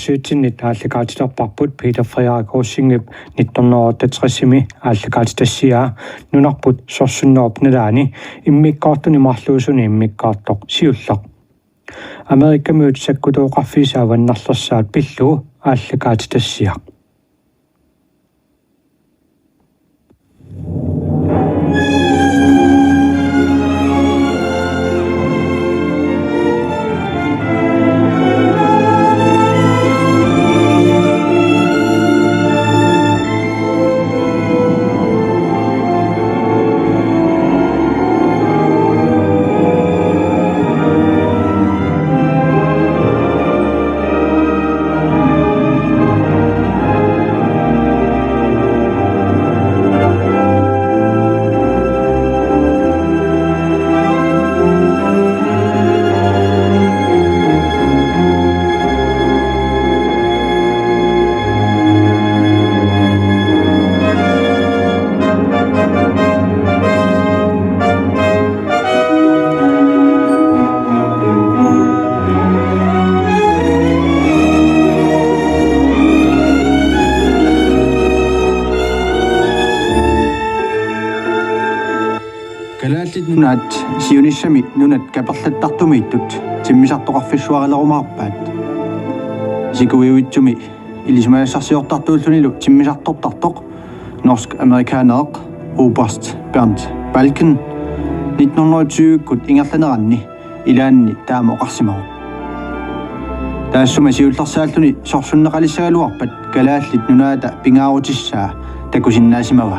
Syytinit aallakaatitarparput Peter Frederik Rosingep 1968 aallakaatitassia nunarput sorsunnerupnalaani immikkaartuni marluusuni immikkaartoq siulloq Amerikamut sakkutuuqarfiisaavannarlersaat pillu aallakaatitassia Nunat siunissami nunat kaperlattartumiittut timmisartoqarfissuarilerumaarpaat sikuiuitsumi ilismaassarsiortartuullunilu timmisartortartoq norsk amerikaneeq oberst Bernd Balken 1920-kut ingerlaneranni ilaanni taama oqarsimaru taassuma siullersaalluni sorsunneqalissagaluarpat kalaallit nunaata pingaarutissaa takusinnaasimawa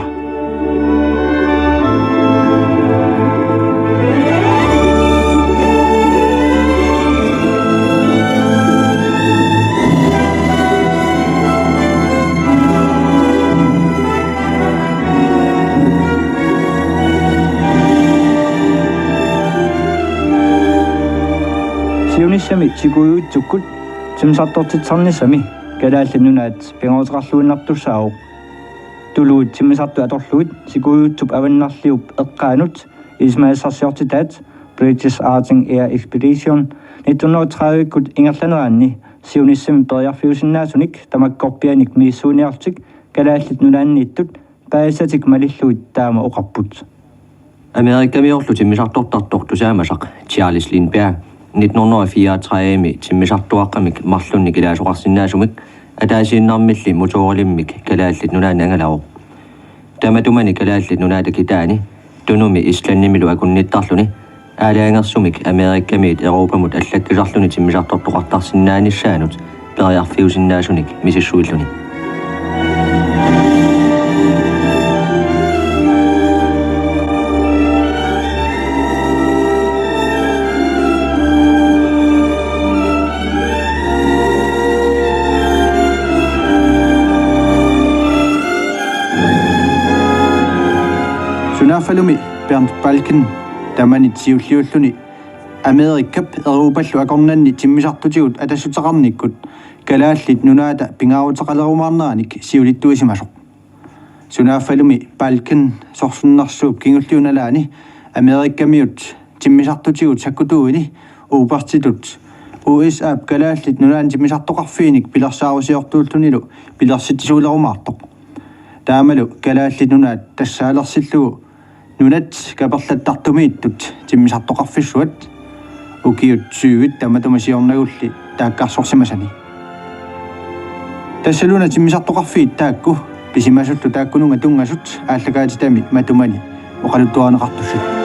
Siunissami sikuiuitsukut timsartortitsarnissami kalaallununaat pingootaqarluunnartussaaruq tuluut timmisartu atorluut sikuiutsup avannarliup eqqaanut ismaassarsiortitaat British Arctic Air Expedition 1930-kut ingerlaneraanni siunissami periarfiusinnaasunik tamakkorpianik miissuuniartik kalaallit nunaanniittut paasatik malilluut taama oqarput Amerikamiorlu timmisartortartortusaamashaq Charles Lindbergh 1934 timmisartuaqqamik marlunni kilaasuqarsinnaasumik ataasiinnarmilli motoorilimik kalaallit nunaanangalaruq tamatumani kalaallit nunaata kitaani tunumi islannimilu akunnittarluni aalaangersumik Amerikamiit Euroopamut allakkisarluni timmisartortoqartarsinnaanissaaanut periarfiusinnaasunik misissuilluni Sunafalumi Bernd Balken tamanit siulliulluni Amerikkap Euroopallu akornanni timmisartutigut atassutaqarnikkut kalaallit nunaata pingaaruteqalerumaarneraanik siulittuisimasoq Sunafalumi Balken sorsunnarsuup kingulliunalaani Amerikkamiut timmisartutigut sakkutuuni upartitut USA kalaallit nunaan timmisartoqarfiinik pilersaarusiortuullunilu pilersittisuulerumaartoq taamalu kalaallit nunaat tassaalersillugu nunat kaperlattartumiittut timmisartoqarfissuat ukiut syyit tamatumasiornagulli taakkarsorsimasani tassaluna timmisartoqarfiit taakku pisimasuttu taakkununga tungasut aallakaatitami matumani oqaluttuaneqartussut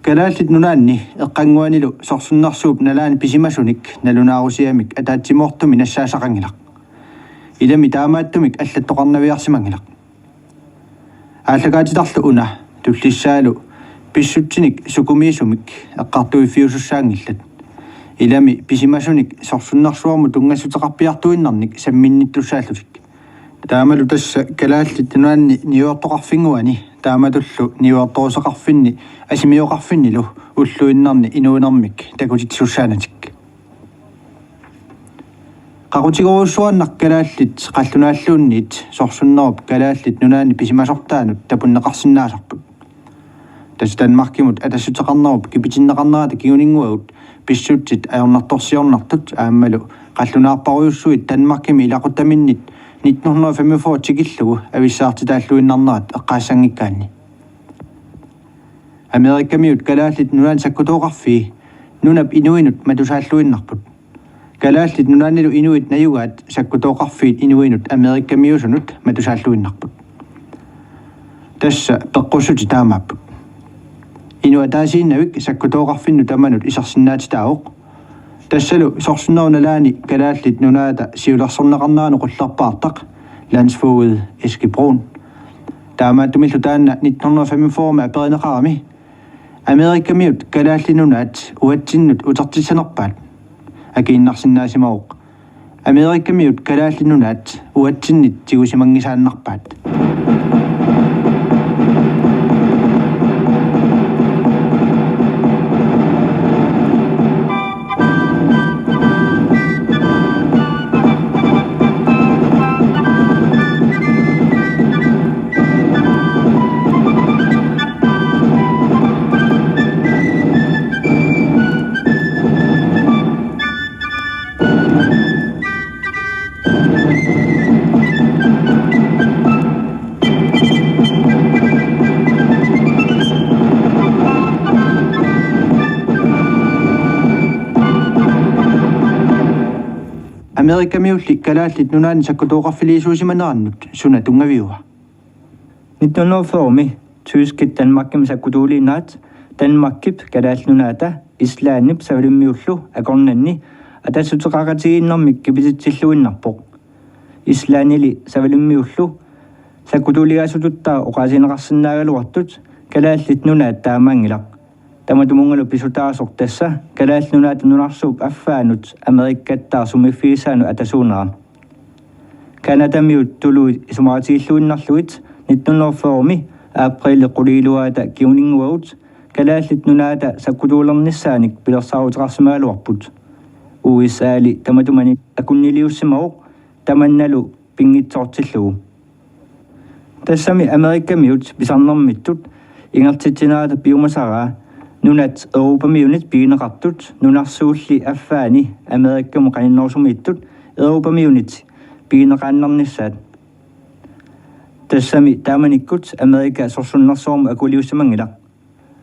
kalaallit nunaanni eqqanguanilu sorsunnarsuup nalaani pisimasunik nalunaarusiamik ataatsimortumi nassaasaqangilaq ilami taamaattumik allattoqarnaviarsimangilaq ааллагаатитарлу уна туллиссаалу писсутсиник сукумиисумик эққартуиффиусуссаангиллат илами писимасуник сорсуннарсуарму тунгасутеқарпиартуиннарник самминниттуссааллутик таамалу тасса калааллит нуанни ниуартоқарфингуани тааматуллу ниуарторусеқарфинни асимиоқарфиннилу уллуиннарни инуинармик такутитсуссаанатик qaqutigoruussuannaq kalaallit qallunaallunniit sorsunnerp kalaallit nunaani pisimasortaanut tapunneqarsinnaasarput Danmarkimut atassutaqarnerup kipitinneqarnerata kiuninguagut pissutsit ajornartorsiornartut aammalu qallunaarparuussuit Danmarkimi ilaqutaminnit 1945 tikillugu avissaartitaalluinnarnerat eqqaassangikkaanni Amerikamiut kalaallit nunaan sakkutoqarfii nunap inuinut matusaalluinnarput kalaallit nunaanilu inuit najugaat sakkutoqarfiit inuinut Amerikamiusunut matusaalluinnarput tassa peqqussuti taamaapput inuataasiinnavik sakkutoqarfinnu tamanut isarsinnaatitaaoq tassalu sorsunnerunalaani kalaallit nunaata siulersorneqarnaanu qullerpaartaq landsfoget Eske Brun taamaattumillu taanna 1945 aperineqarami Amerikamiut kalaallinunaat uatsinnut utertissanerpaat akiinnarsinnaasimaoq Amerikamiut kalaallinunaat uatsinnit tigusimangisaannarpaat Amerikamiulli kalaallit nunaani sakkutoqarfiliisuusimanerannut suna tungaviuga 1940 tyskit Danmarkim sakkutuuliinaat Danmarkip kalaallunaata islaannip savalummiullu akornanni atassutеqaqatigiinnermik kipititsilluinnarpoq islaannili savalummiullu sakkutuuligaasututtaa oqaasineqarsinnaagaluartut kalaallit nunaat taamaangilaq tamatumungalu pisutaasoq tassa kalaallunaat nunarsuup affaanut Amerikkattaarsumifiisaanu atasuunera Kanadamiut tuluit isumaatiilluinnarluit 1940 april quliiluaata kiuninguagut kalaallit nunaata sakkutuulernissaanik pilersaaruteqarsimaaluarput USAli tamatumani akunniliussimaoq tamannalu pingitsoortillugu tassami Amerikamiut pisarnermittut ingertitsinaata piumasaraa nunat Europamiunit piineqartut nunarsuulli affaani Amerikkamu qaninnersumiittut Europamiunit piineqaannarnissaat tassami taamanikkut Amerika sorsunnersoormu akuliussamangila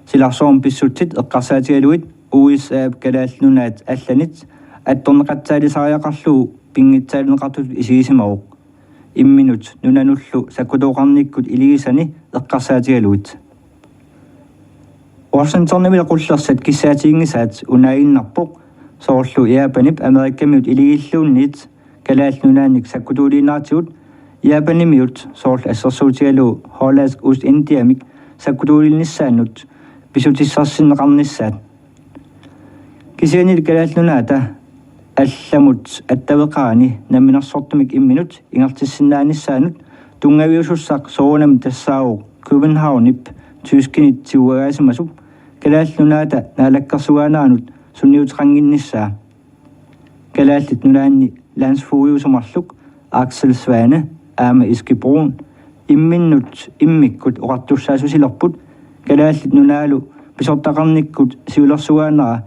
silarsoorm pissutsit eqqarsaatigaluit USA kalaallunaat allanit attorneqatsaalisariaqarlugu pingitsaaluneqartut isiisimaoq imminut nunanullu sakkutoqarnikkut iligisani eqqarsaatigaluit Washingtonamila qullersat kissaatiingisaat unaaginnarpoq soorlu Japanip Amerikamiut iligilluunniit kalaallunaannik sakkutuuliinaartigut Japanimiut soorlu assersuutigalu Holland Ost-Indiamik sakkutuuliinnissaannut pisutissarsinneqarnissaat kisianil kalaallunaata allamut attaveqaani naminersortumik imminut ingertissinnaannissaanut tungaviusussaq soonam tassaaruq Copenhagenip tyskinit tiuagaasimasuk kalaallunaata naalakkarsugaanaanut sunniuteqanginnissaa kalaallit nunaanni landsfogiusumarluk Axel Svane aama Eske Brun imminnut immikkut oqartussaasusilerput kalaallit nunaalu pisortaqarnikkut siulersugaanera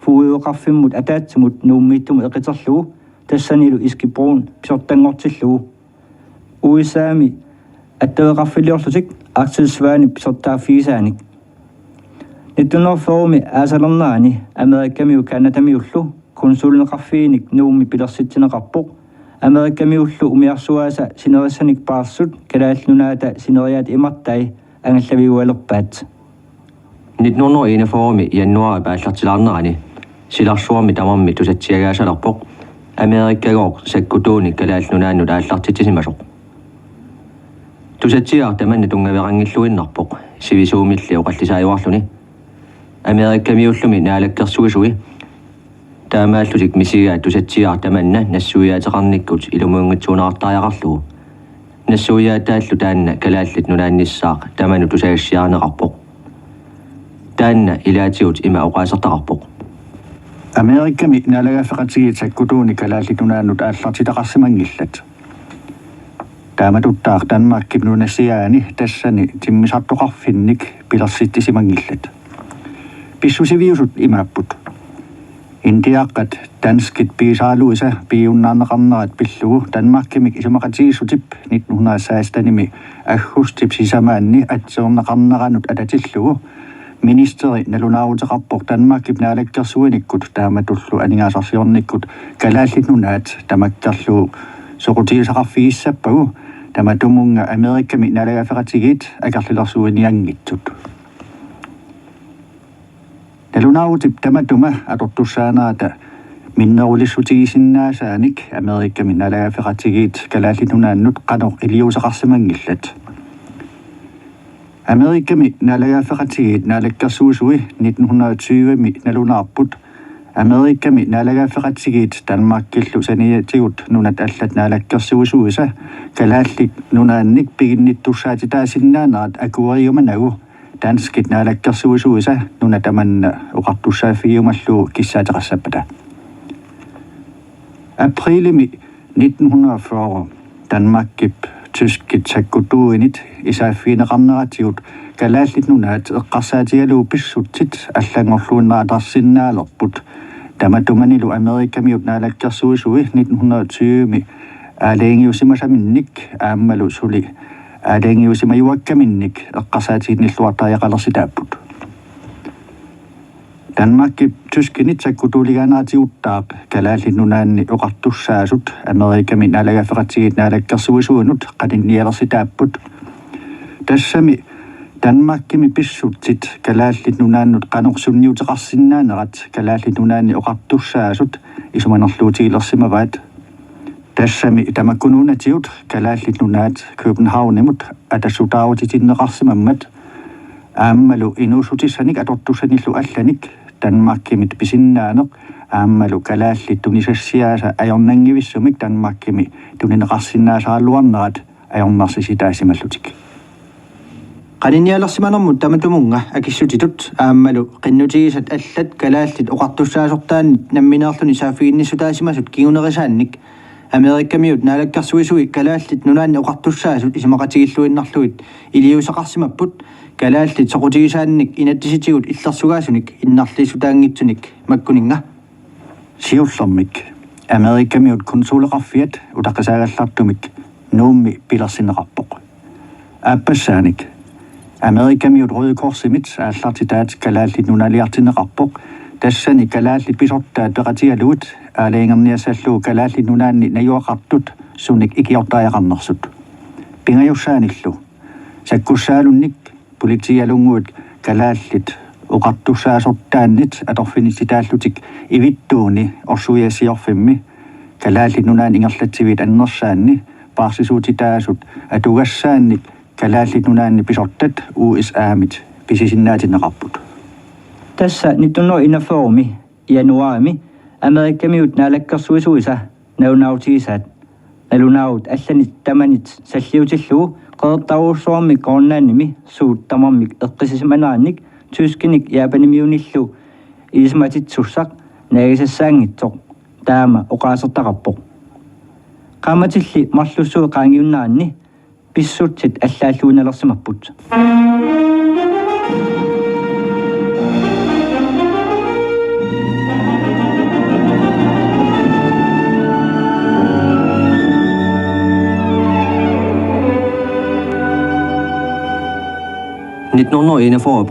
fuuiuqarfimmut ataatsimut nuummiittumu eqiterlugu tassanilu Eske Brun pisortangortillugu USAmi attaveqarfiliorlutik Axel Svane pisortaafiisaanik 1940 aasalernaani Amerikamiu Kanadamiullu konsulineqarfiinik nuummi pilersitsineqarpoq Amerikamiullu umiarsuaasa sinerissanik paarsut kalaallunaata sineriaat imartai angallaviualerpaat 1941 januari paallartilaarnerani silarsuarmi tamarmi tusatsiagaasalerpoq Amerikkagooq sakkutuuni kalaallunaannut aallartitisimasoq tusatsiaar tamanni tungaverangilluinnarpoq sivisuumilli oqallisaajuarluni Amerikkamiullumi naalakkersuisui taamaallutik misigaa tusatsiaar tamanna nassuiaateqarnikkut ilumuungitsuunaartaajaqarlugu nassuiaataallu taanna kalaallit nunaannissaaq tamanu tusaassiaaneqarpoq taanna ilaatiut ima oqaasertaqarpoq Amerikkami naalagaafeqatigit sakkutuuni kalaalitunaannut aallartitaqarsimangillat taamatuttaa Danmarkki nunassiaani tassani timmisartoqarfinnik pilersittisimanngillat pissusiviusut imaapput Indiaqqat danskit piisaaluisa piunnaarneqarnerat pillugu Danmarkkimik isumaqatigisutip 1916 aggustip sisamaanni atseerneqarneranut atatillugu ministeri nalunaaruteqarpoq Danmarkip naalakkersuinikkut taamatullu aningaasarsiornikkut kalaallinunaat tamakkerlugu soqutigisaqarfiissappagu tamatumunga Amerikkami naalagaafeqatigit akerlilersuinianngitsut nalunaarutik tamatuma atortussaanaata minnerulissutigisinnaasaanik Amerikkami naalagaafeqatigit kalaallinunaannut qanoq iliuseqarsimangillat Amerikkami naalagaafeqatigit naalakkersuusui 1920mi nalunaarput Amerikkami naalagaafeqatigit Danmarkillu saniatigut nunat allat naalakkersuusuisa kalaallik nunaannik piginnittussaatitaasinnaanaat akuariumanagu danskit naalakkersuusuisa nunatamanna oqartussaafiumallu kissaateqassapata Aprilimi 1940 Danmarkip tyskit sakkutuinit isaafiineqarneratigut kalaallit nunaat eqqarsaatigaluu pissutsit allangorluunnaatarsиннаалерпут таматуманилу Америккамиут наалаккерсуисуи 1920ми аалеангиусимасаминник ааммалу сули аалеангиусимаюаккаминник эqqarsaatiginnilluartaajaqalerситааппут Danmarkip tyskинит sakkutuuligaanaatiuttaaq kalaallit nunaanni oqartussaasut Amerikkami naalagaafeqatigit naalakkersuisuunut qaninnialerситааппут тассами Danmarkimi pissutsit kalaallit nunaannut qanorsunniuteqarsinnaanerat kalaallit nunaanni oqartussaasut isumanerluutigilersimavaat тассами тамаккунуунатиут kalaallit nunaat Københavnimut атассутаарутитиннеқарсимаммат ааммалу инуусутиссаник аторtuссаниллу алланик Danmarkimit pisinnaanеқ ааммалу kalaallit tunisассиааса ajornanngivissumik Danmarkimi tunineqarsinnaasаарluarnerat ajornarsisitaasimallutik qaninnialersimanermut tamatumunga akissutitut aammalu qinnutigisat allat kalaallit oqartussaasortaannit nammineerluni saafiinnissutaasimasut kiunerisaannik Amerikkamiut naalakkersuisui kalaallit nunaanni oqartussaasut isimaqatigilluinnarluit iliusaqarsimapput kalaallit soqutigisaannik inattisitigут иллерсугаасуник иннарлисутаангитсуник маккунинга сиуллэрмик Amerikkamiut konsuleqarfiat utaqisaagallartumik nuummi pilersineqarpoq aappассааник Amerikkamiut rødekorsimit aallartitaat kalaallit nunaliartineqarpoq тассани kalaallit pisortaat peqatigaluut аалеингерниасаллуу kalaallit nunaanni najuaqartut sunik ikiortaajaqarnersut pingajussaaanillu sakkussaalunnik politialunguut kalaallit oqartussaasortaannit atorfinissitaallutik ivittuuni orsuiasiorfimmi kalaallit nunaan ingerlatsivit annersaanni paarsisuutitaasut atugassaannik kalaallit nunaanni pisortat USAmit pisisinnaatineqarput Tässä nyt on noin foorumi januarimi Amerikkamiut naalakkersuisuisa naunautiisat nalunaut allanit tamanit salliutillu qertaruussuarmi qornaannimi suuttamarmik eqqisismanaannik tyskinik jaapanimiunillu iismatitsussaq naagisassaangitsoq taama oqaasertaqarpoq qaamatilli marlussuu qaangiunnaanni pissutsit allaalluunalersimapput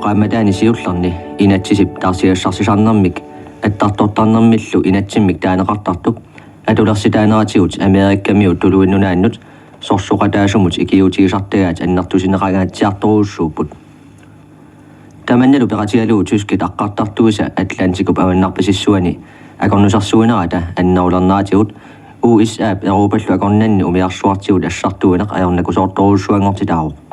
qaamataani siullerni inatsisip tarsigassarsisaarnermik attartortarnermillu inatsimmik taaneqartartuk atulersitaaneratigut Amerikkamiut tuluinnunaannut sorsuqataasumut ikiutigisartagaat annertusineqagaatiartoruussuuput tamannalu peqatigaluu tyskit aqqartartuisa Atlantikup avannarpisissuani akornusarsuinerata annaulernaatigut USA Europallu akornanni umiarsuartigut assartuineq ajornakusoortoruussuangortitaaruq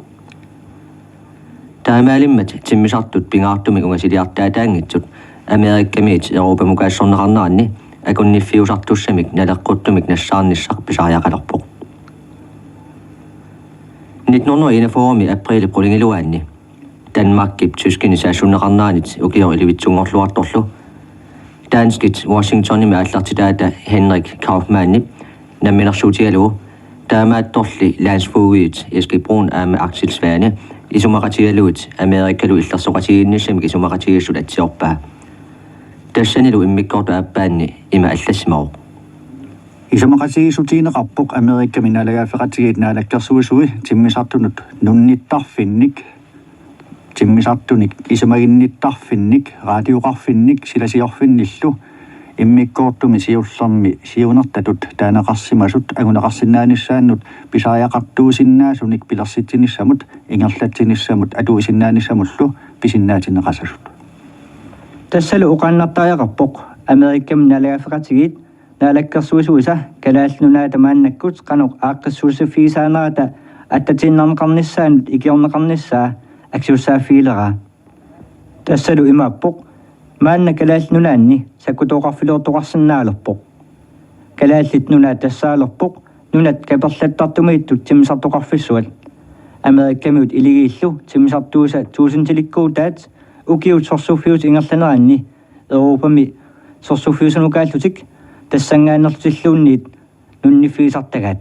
taamaalimmat timmisartut pingaartumik ungasiliartaataangitsut Amerikkamiit Europa mukaassorneqarnaanni akunnifiusartussamik naleqquttumik nassaarnissaq pisaariaqalerpoq 1941 april Danmarkip tyskini saassunneqarnaanit ukior ilivitsungorluartorlu Danskit Washington med Atlantidaata Henrik Kaufmann namminersuutialu taamaattorli landsfuugiit Eskilbrun aama Axel Svane isumaratialuut Amerikalu illersoqatigiinnissamik isumaratigiissut atsiorpaa тассанилу иммиккорта аппаанни има аллассимао исумақатигисутиинеқарпоқ америкками налагаафеқатигиит наалаккерсуисуи тиммисартунут нунниттарфинник тиммисартуник исумагинниттарфинник радиоқарфинник силасиорфинниллу иммиккоортуми сиуллерми сиунертатут таанеқарсимасут агунеқарсинааниссааннут писааяқартуусиннаасуник пилерситсиниссамут ингерлатсиниссамут атуисиннааниссамуллу писиннаатинеқасасут тассалу уқаннартааяқарпоқ америкками налагаафеқатигиит наалаккерсуисуиса калааллунаата мааннаккут қанеқ ааққиссуусаффигисаанаата аттатиннарнеқарниссаанут икиорнеқарниссаа аксуссааффигилера тассалу имааппоқ маанна калааллунаанни саккутооқарфилуортоқарсинаалерпоқ калааллит нунаа тассаалерпоқ нунат каперлаттартумииттут тимисартоқарфиссуат америккамиут илигииллу тимисартууса туусинтиликкуутаат укиут сорсуффиус ингерланеранни европами сорсуффиусанукааллутик тассангааннертиллуунниит нунниффигисартагаат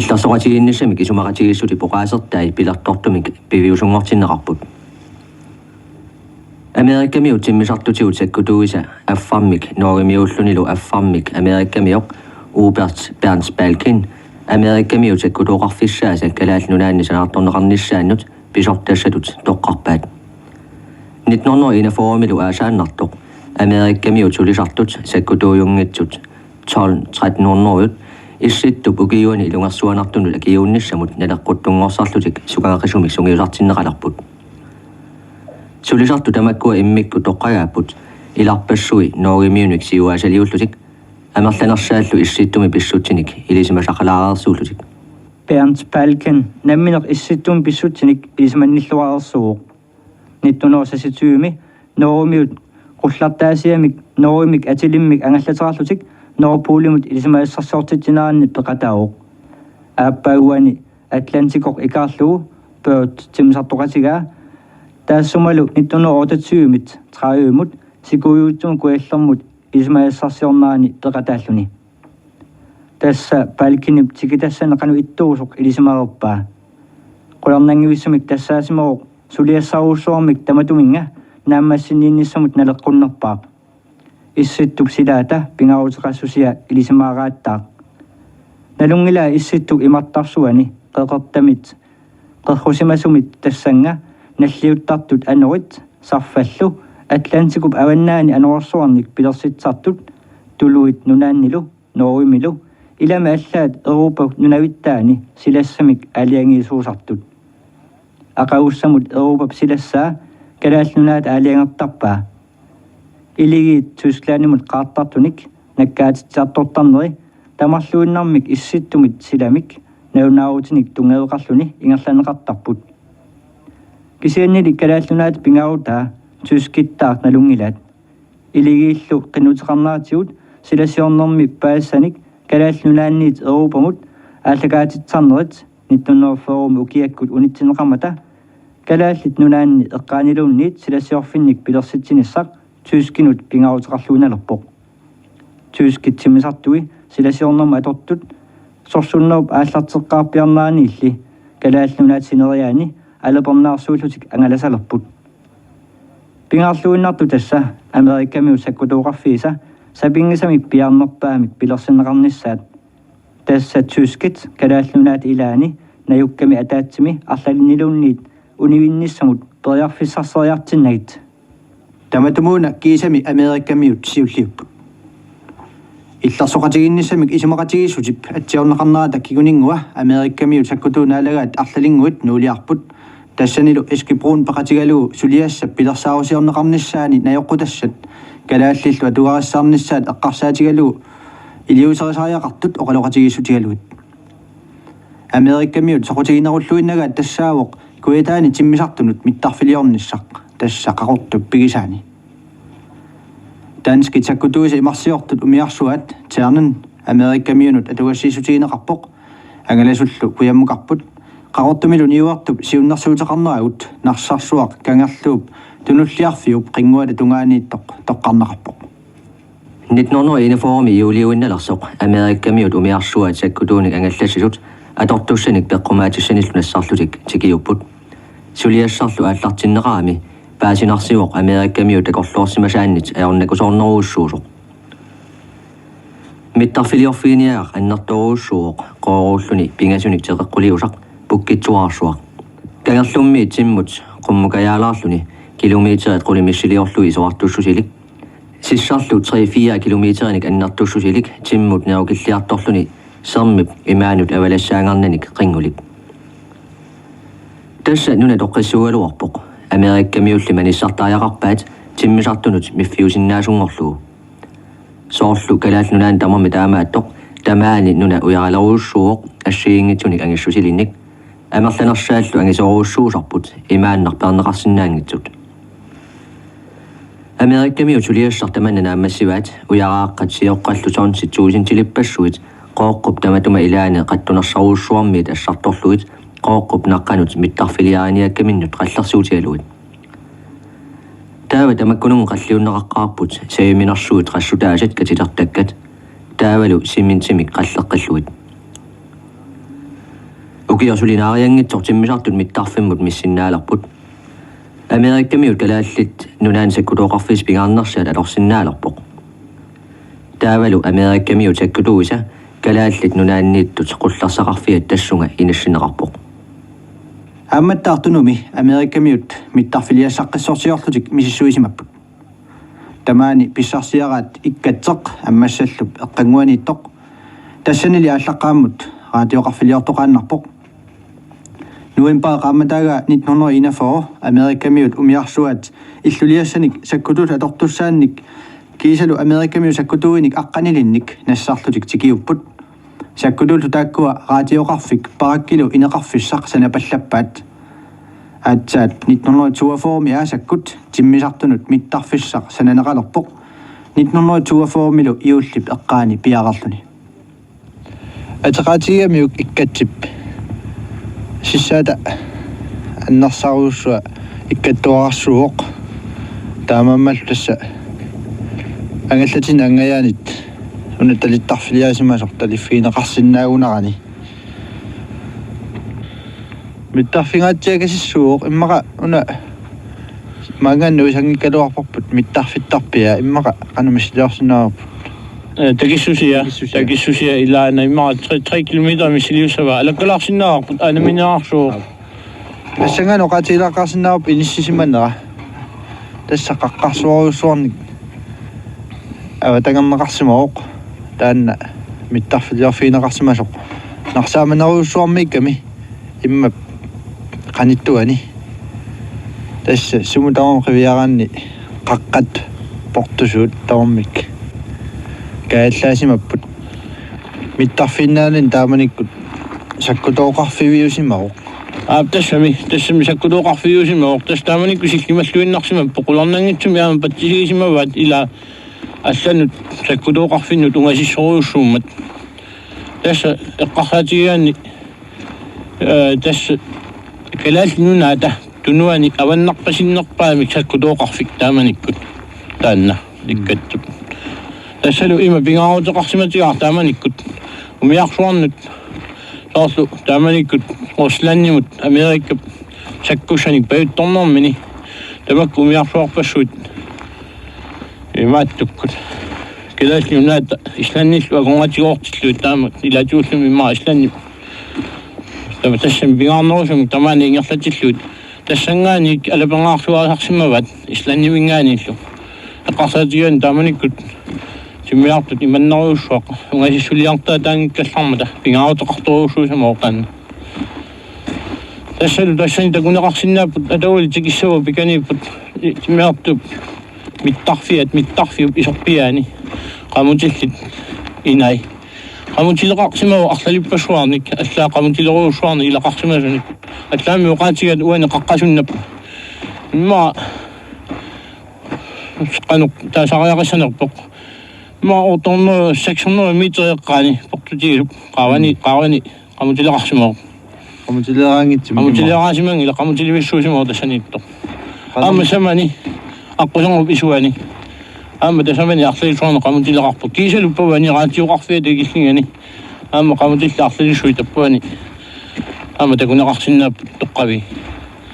иллерсоqatigiinnissamik исумақатигиссути поqaasертай пилертортумик пивиусунгортиннеқарпут америккамиут тиммисартутигут саккутуиса аффармик норимиуллунилу аффармик америккамиоқ уберт бернс балкин америккамиут саккутооқарфиссааса калааллунаанни санаарторнеқарниссааннут писортассатут тоққарпаат 1941 аасааннартоқ америккамиут сулисартут саккутууюнгитсут 12-1300 исситтуп укиуани илунгерсуанартунут акиуунниссамут налеққуттунгорсарлутик сукаагақисумик сунгиусартиннеқаларпут сулисарту тамаккуа иммикку тоққагааппут иларпассуи норимиуник сиуаасалиуллутик амерланерсааллу исситтуми писсутсиник илисимасақалаарерсууллутик Berns Balken намминеқ исситтум писсутсиник илисиманниллуарерсууоқ 1926 норимиут qullartaasiamik norimik atilimmik angallaterarlutik norpuulimut ilisimaassarsoortitsinaaranni peqatauq aappauani Atlantikor ikarluu pørt timisartoqatigaa taassumalu 1928mit 30mut sikuyuuttum kuallermut ilisimaassarsiornaani peqataalluni tassa palkinip tikitassane ittuusoq ilisimaarpaa qularnangivissamik tassaasimooq suliassaaruussuarmik tamatuminga нааммассинниинниссамут налеққуннерпаақ исситтук силаата пингаарутеқассусиа илисимаагааттаақ налунгила исситтук имартарсуани қеқертамит қерхусимасумит тассанга наллиуттартут анерит сарфаллу атлантикуп аваннаани анерсуарник пилерситсартут тулуит нунааннилу норимилу илама аллаат европа нунавиттаани силассамик алиангиисуусартут ақауссамут европа силассаа калааллунаат аалиангертарпаа илигит тусклаанимут qaartartunik наккаатитсаартортарнери тамарлуиннармик исситтумит силамик наунаавутиник тунгеэқарлуни ингерланеқартарпут кисианнили калааллунаат пингаарутаа тускиттаақ налунгилаат илигииллу qinutеқарнаатигут силасиорнэрми паассаник калааллунаанниит европамут ааллагаатитсарнерит 1940 укиаккут унитсинеқармата калааллит нунаанни эққаанилуунниит силассиорфинник пилерситсиниссақ тускинут пингаарутеқарлуuналерпоқ тускит тимисартуи силассиорнерма атортут сорсуннауп ааллартеққарпиарнаани илли калааллунаат синериаани алепернаарсуулутик ангаласалерпут пингаарлуиннарту тасса америккамиут саккутооқарфииса сапингисамик пиарнерпаамик пилерсинеқарниссаат тасса тускит калааллунаат илаани наюкками атаатсими арлалинилуунниит унивинниссамут периарфиссарсериартиннагит таматумуна кисами америккамиут сиуллиуппут иллерсоqatigiinnissamик исумақатигиссутип атсиорнеқарнерата кигунингуа америккамиут саккутуунаалагаат арлалингуит нуулиарпут тассанилу Eskilbrun пеқатигалуу сулиассап пилерсаарусиорнеқарниссаани наёққутассат калааллиллу атугарассаарниссаат эққарсаатигалуу илиусерисариақартут оқалоқатигиссутигалуит америккамиут соқутигинеруллуиннагаат тассаавоқ куитаани тиммисартунут миттарфилиорниссақ тассақақортуп пигисаани danske takkutuisa imarsiortut umiarsuat ternen Amerikkamiunut atuassisutiineqarpoq angalasullu kuyammuqarput qarortumilun iuartup siunnersuutaqarneragut narsarsuaq kangerluup tunulliarfiup qinguata tungaaniittoq toqqarnaqarpoq 1941 juuliuinnalersoq Amerikkamiut umiarsuat sakkutuunik angallassisut atortussanik peqqumaatissanillunassarlutik tikiupput suliassarlu aallartinneqaami paasinarsiuq Amerikkamiut akorluorsimasaannit aornakusorneruussuusoq mittarfiliorfiiniaaq annertoruussuuq qooruulluni pingasunik teqeqquliusaq pukkitsuarsuaq kangerlummi timmut qummukajaalaarluni kilometerit qulimissiliorlui isoartussusilik sissarlu 3-4 kilometerinik annertussusilik timmut naukilliartorluni sermip imaanut avalassaangarnanik qingulik tassa nuna toqqissugaluarpoq Amerikkamiulli manissartaajaqarpaat timmisartunut miffiusinnaasungorluu soorlu kalaalnunaan tamarmi taamaattoq tamaani nuna ujaraleruussuuq assiingitsunik angissusilinnik amerlanersaallu angisoruussuusarput imaannarperneqarsinnaangitsut Amerikkamiut suliassartamannanaammassivaat ujaraaqat sioqqallu soornsitsuusin tilipassuit qooqqup tamatuma ilaane qattunersaruussuarmiit assartorluit qooqqup naqqanut mittarfiliaaniakkaminnut qallersuutialuit taava tamakkunungu qalliunneqaqqaarput sayuminersuut qassutaasat katilertakkat taavalu simintimik qalleqqilluit ukiorsulinaariangitsoq timmisartut mittarfimmut missinnaalerput Amerikkamiut kalaallit nunaan sakkutuoqarfis pingaarnersaat alorsinnaalerpoq taavalu Amerikkamiut sakkutuusa kalaallit nunaanniittut qullersaqarfiat tassunga inassinneqarpoq амматтаартунуми Америккамиут миттарфилиассаққиссорсиорлутик мисиссуисимаппут тамаани писсарсиараат иккатсеқ аммассаллуп эққангуанииттоқ тассанили ааллаққааммут раатиоқарфилиортоқааннарпоқ нуемпаа qaammataaga 1941 Америккамиут умиарсуат иллулиассаник саккутуут атортуссаанник кисалу Америккамиут саккутууиник аққанилинник нассаарлутик тикиуппут саккутуулу тааккуа раатиоқарфик параккилу инеқарфиссақ санапаллаппаат аатсаат 1942 миасаккут тиммисартунут миттарфиссақ сананеқалерпоқ 1942 милу иуллип эққаани пиарерлуни атеқаатигамиук иккатсип сиссаата аннарсаруussua иккаттуарсуоқ таамаммаллу тасса ангаллатин ангаяанит уна талиттарфилиасимасор талиффиинеқарсиннаагунарани миттарфингаатсиакасиссуоқ иммақа уна манганну сангиккалуарпарпут миттарфиттарпиа иммақа канамисилиорсинаарпут такиссусия илаана иммаqa 3 километр мисилиуссава алаккалаарсинаарпут анаминаарсуоқ ассангаано qatiilaqqarsinnaarup inissisimannera тасса qaqqarsuaruussuarnik аватангаммеқарсимаоқ таанна миттарфилиорфиинеқарсимасоқ нарсааманеруусsuarmiikkami имма qaниттуани тасса сумутарам қивиараанни қаққат портусуут таормик кааллаасимаппут миттарфиннаалин тааманиккут саккутооқарфивиусимаоқ тассами саккутооқарфивиусимаоқ тастааманикку силлималлуиннарсима поқуларнангитсуми аама патсигисимаваат ила алланут саккутооқарфиннут унгасиссоруйуссууммат тасса эққарсаатигиаанни тасса калаалнунаата тунуани аваннарпасиннерпаамик саккутооқарфик тааманиккут таанна иккаттуп тассалу има пингаарутеқарсиматигаар тааманиккут умиарсуарнут соорлу тааманиккут осланнимут Америкка саккусаник паютторнэрмини тамакку умиарсуарпассуут имааттуккут килаалнунаата исланниллу агонгатигоортиллуут таама илатиуллуми имма исланни тама тассам пингаарнерусум тамаани ингерлатиллуут тассангааник алапангаарсуарсарсимават исланнимингааниллу эққарсаатигиан тааманиккут тиммиартут иманнеруйуссуақ унгасиссулиартаа таангиккаллармата пингаарутеқарторуусуусамаоқаан тассалу тассани такунеқарсинааппут атаули тикиссава пиканиппут тиммиартуп миттарфиуп исорпиаани qamutилlit инай qamutileqarsimau арлалиппассуарник аллаа qamutileruussuarni илақарсимасуник аллаами уqaатигат уани qaqqasunnap имма qanuk taasariaqissanerpoq ma otorno 600 meter qani portuti qawani qamutileqarsimoo qamutileqaasiman ila qamutilevissuusimoo tassaniitto amma samani aqusangup isuani amma tasamani arliisuarno qamutileqarpo kiisaluppavani raatiuqarfiate killingani amma qamutillaarlilisuitappuani amma takuneqarsinnaappu toqqavi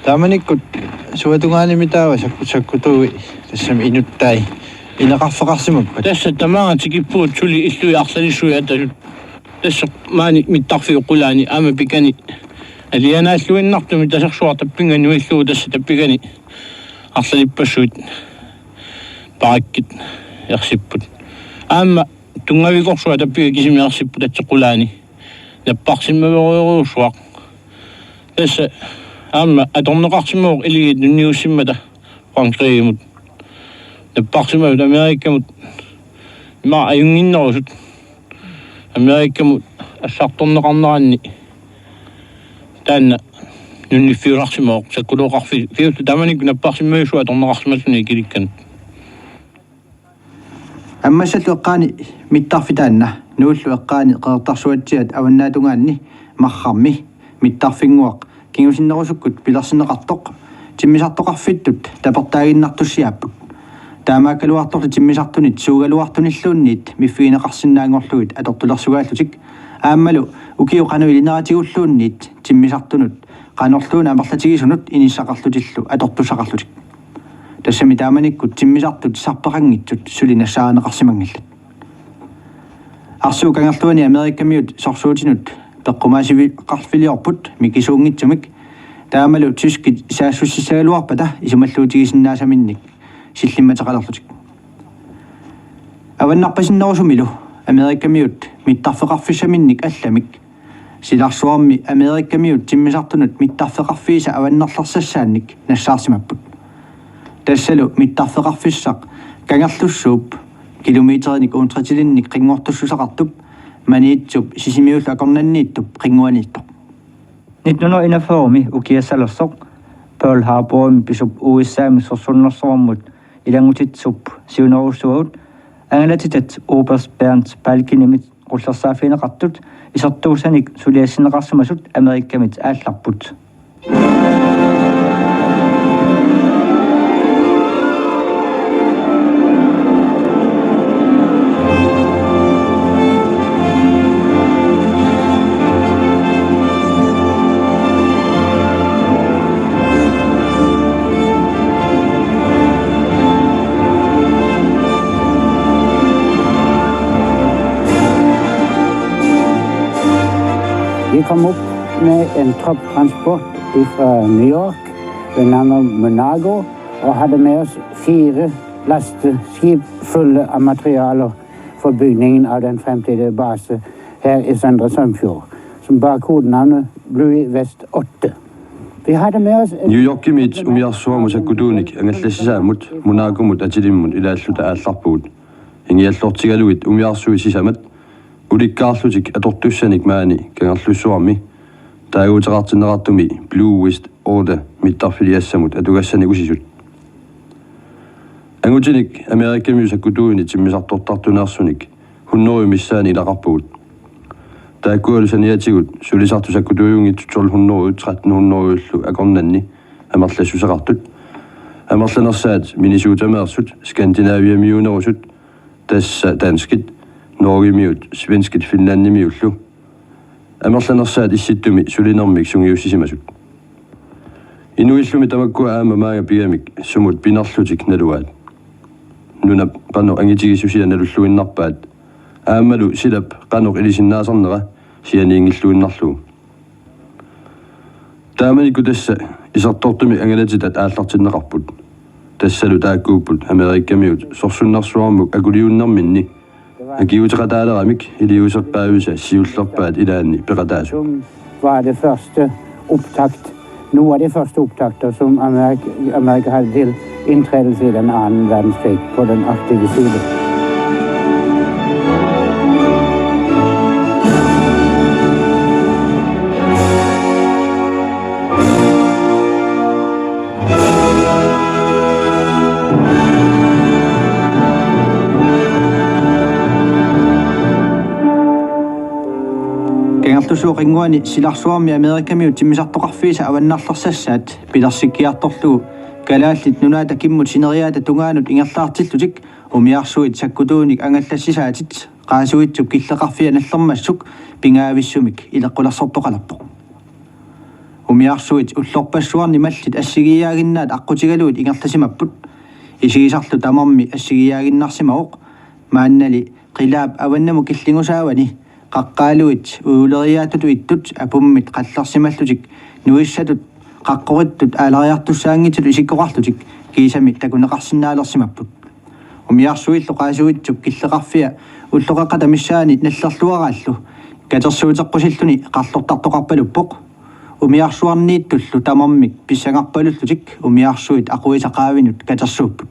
taamanikkut suatungaanimi taawa sakkutuui tassam inuttai inaqarfaqarsimappat tässä tamaa tikippuut suli illui arsalisuui atasut tässä maani mittarfi uqulaani ama pikani alianaalluinnartumi tasersuartappingani uilluu tässä tappigani arsalippassut parakkit ersipput ama tungaviqorsua tappiga kisimiarsipput atsequlaani napparsimmaveruusuaq tässä amma atorneqarsimuuq iligit nunniussimmata qankriimut napparsimavut Amerikkamut ma ajunginnerusut Amerikkamut assartorneqarneranni taanna nunniffiurarsimuuq sakkuluuqarfi fiuttu tamanik napparsimmavisua atorneqarsimassuni kilikkanut аммасаллу эққаани миттарфитаанна нууллу эққаани қеэртарсуатсиат аваннаатунгаанни маррарми миттарфингуақ кингусиннерусуккут пилерсинеқартоқ тиммисартоқарфиттут тапертаагиннартуссиааппут таамааккалуарторлу тиммисартунит суугалуартуниллуунниит миффигинеқарсинаангорлугит атортулерсугааллутик ааммалу укиу қану илинератигуллуунниит тиммисартунут қанорлууна амерлатигисунут иниссақарлутиллу атортусақарлутик тассами тааманиккут тиммисартут сарпеқангитсут сулинассаанеқарсимангиллат арсуу кангерлуани америккамиут сорсуутинут пеққумаасиви қарфилиорпут микисуунгитсумик таамалу тискит саассуссисагалуарпата исумаллуутигисиннаасаминник силлимматеқалерлутик аваннарпасиннерусумилу америккамиут миттарфеқарфиссаминник алламик силарсуарми америккамиут тиммисартунут миттарфеқарфииса аваннерлерсассаанник нассаарсимаппут тассалу миттарфеқарфиссақ кангерлуссууп километерник уунтратилинник қингуартуссусақартуп маниитсуп сисимиулла акорнаннииттуп қингуаниитто 1941 укиассалерсоқ Pearl Harbor bisup USA sorsunnersormut ilangutitsup siunerusuut angalatitat Oberst Bernd Palkinimit qullersaafineqartut isertuusanik suliassineqarsumasut Amerikkamit aallarput Vi kom op med en tropptransport fra New York ved navn Monago og hadde med oss 4 lasteskip fulle av materialer for bygningen av den fremtidige base her i Søndre Sunnfjord, som bar kodenavnet Louis West 8. Vi hadde med oss New Yorkimit umiarsuamusakkutuunik angallassisaamut Monagomut atilimmut ilaalluta aallarpugut ingiallortigaluit umiarsuisisamat ulikkaarlutik atortussanik maani kangerlussuarmi taaguuteqartinneqartumi Blue West Order mittarfiliassamut atugassani usisut angutinik Amerikamiusakkutuuni timmisartortartuneersunik hunnorumissaani ilaqarpugut taakkualusaniatigut sulisartusakkutuujungit 1213 akornanni amerlassusaqartut amerlanersaat Minnesota-meersut Skandinaviamiunerusut tassa danskit Norgimiut svenskit Finlandimiullu amerlanersaat issittumi sulinermik sungiussissimasut inuillumi tamakkua aama maaga pigamik sumut pinerlutik naluaat nuna qanu angitigissusianalulluinnarpaat aamalu silap qanuq ilisinnaasarnera sianiingilluinnarlugu taamaniku tassa isartortumi angalatitat aallartinneqarput tassalu taakkuupput Amerikkamiut sorsunnarsuarmuk akuliunnarminni akiuteqataalermik iliuseqqaavisa siullerpaat ilaanni peqataasu var det første optakt, nogle af de første optakter, som Amerika havde til indtrædelse i den anden verdenskrig på den aktive side. арлусуоқингуани силарсуарми Америкамиут тиммисартоқарфииса аваннаарларсассаат пиларсиккиарторлугу калааллит нунаата киммут синериаата тунгаанут ингерлаартиллутик умиарсуит саккутууник ангаллассисаатит qaasuitsup killeqarfia nallermassuk pingaavissumik ileqqulassartoqalappoq umiarsuit ullorpassuarni mallit assigiaaginnaat aqqutigaluut ingerlasimapput isigisarlu tamarmi assigiaaginnarsimaoq maannali qilaap avannamu killingusaavani qaqqaaluit uuleriaatutu ittut apummit qallarsimallutik nuissatut qaqqorittut aalariartussaangitut isikkoqarlutik kiisami takuneqarsinnaalersimapput umiarsuillu qaasuitsup killeqarfia уллоқақата миссаани наллерлуарааллу катерсуутеққусиллуни қарлортартоқарпалуппоқ умиарсуарнииттуллу тамармик писсангарпалуллутик умиарсуит ақуисақаавинут катерсууппут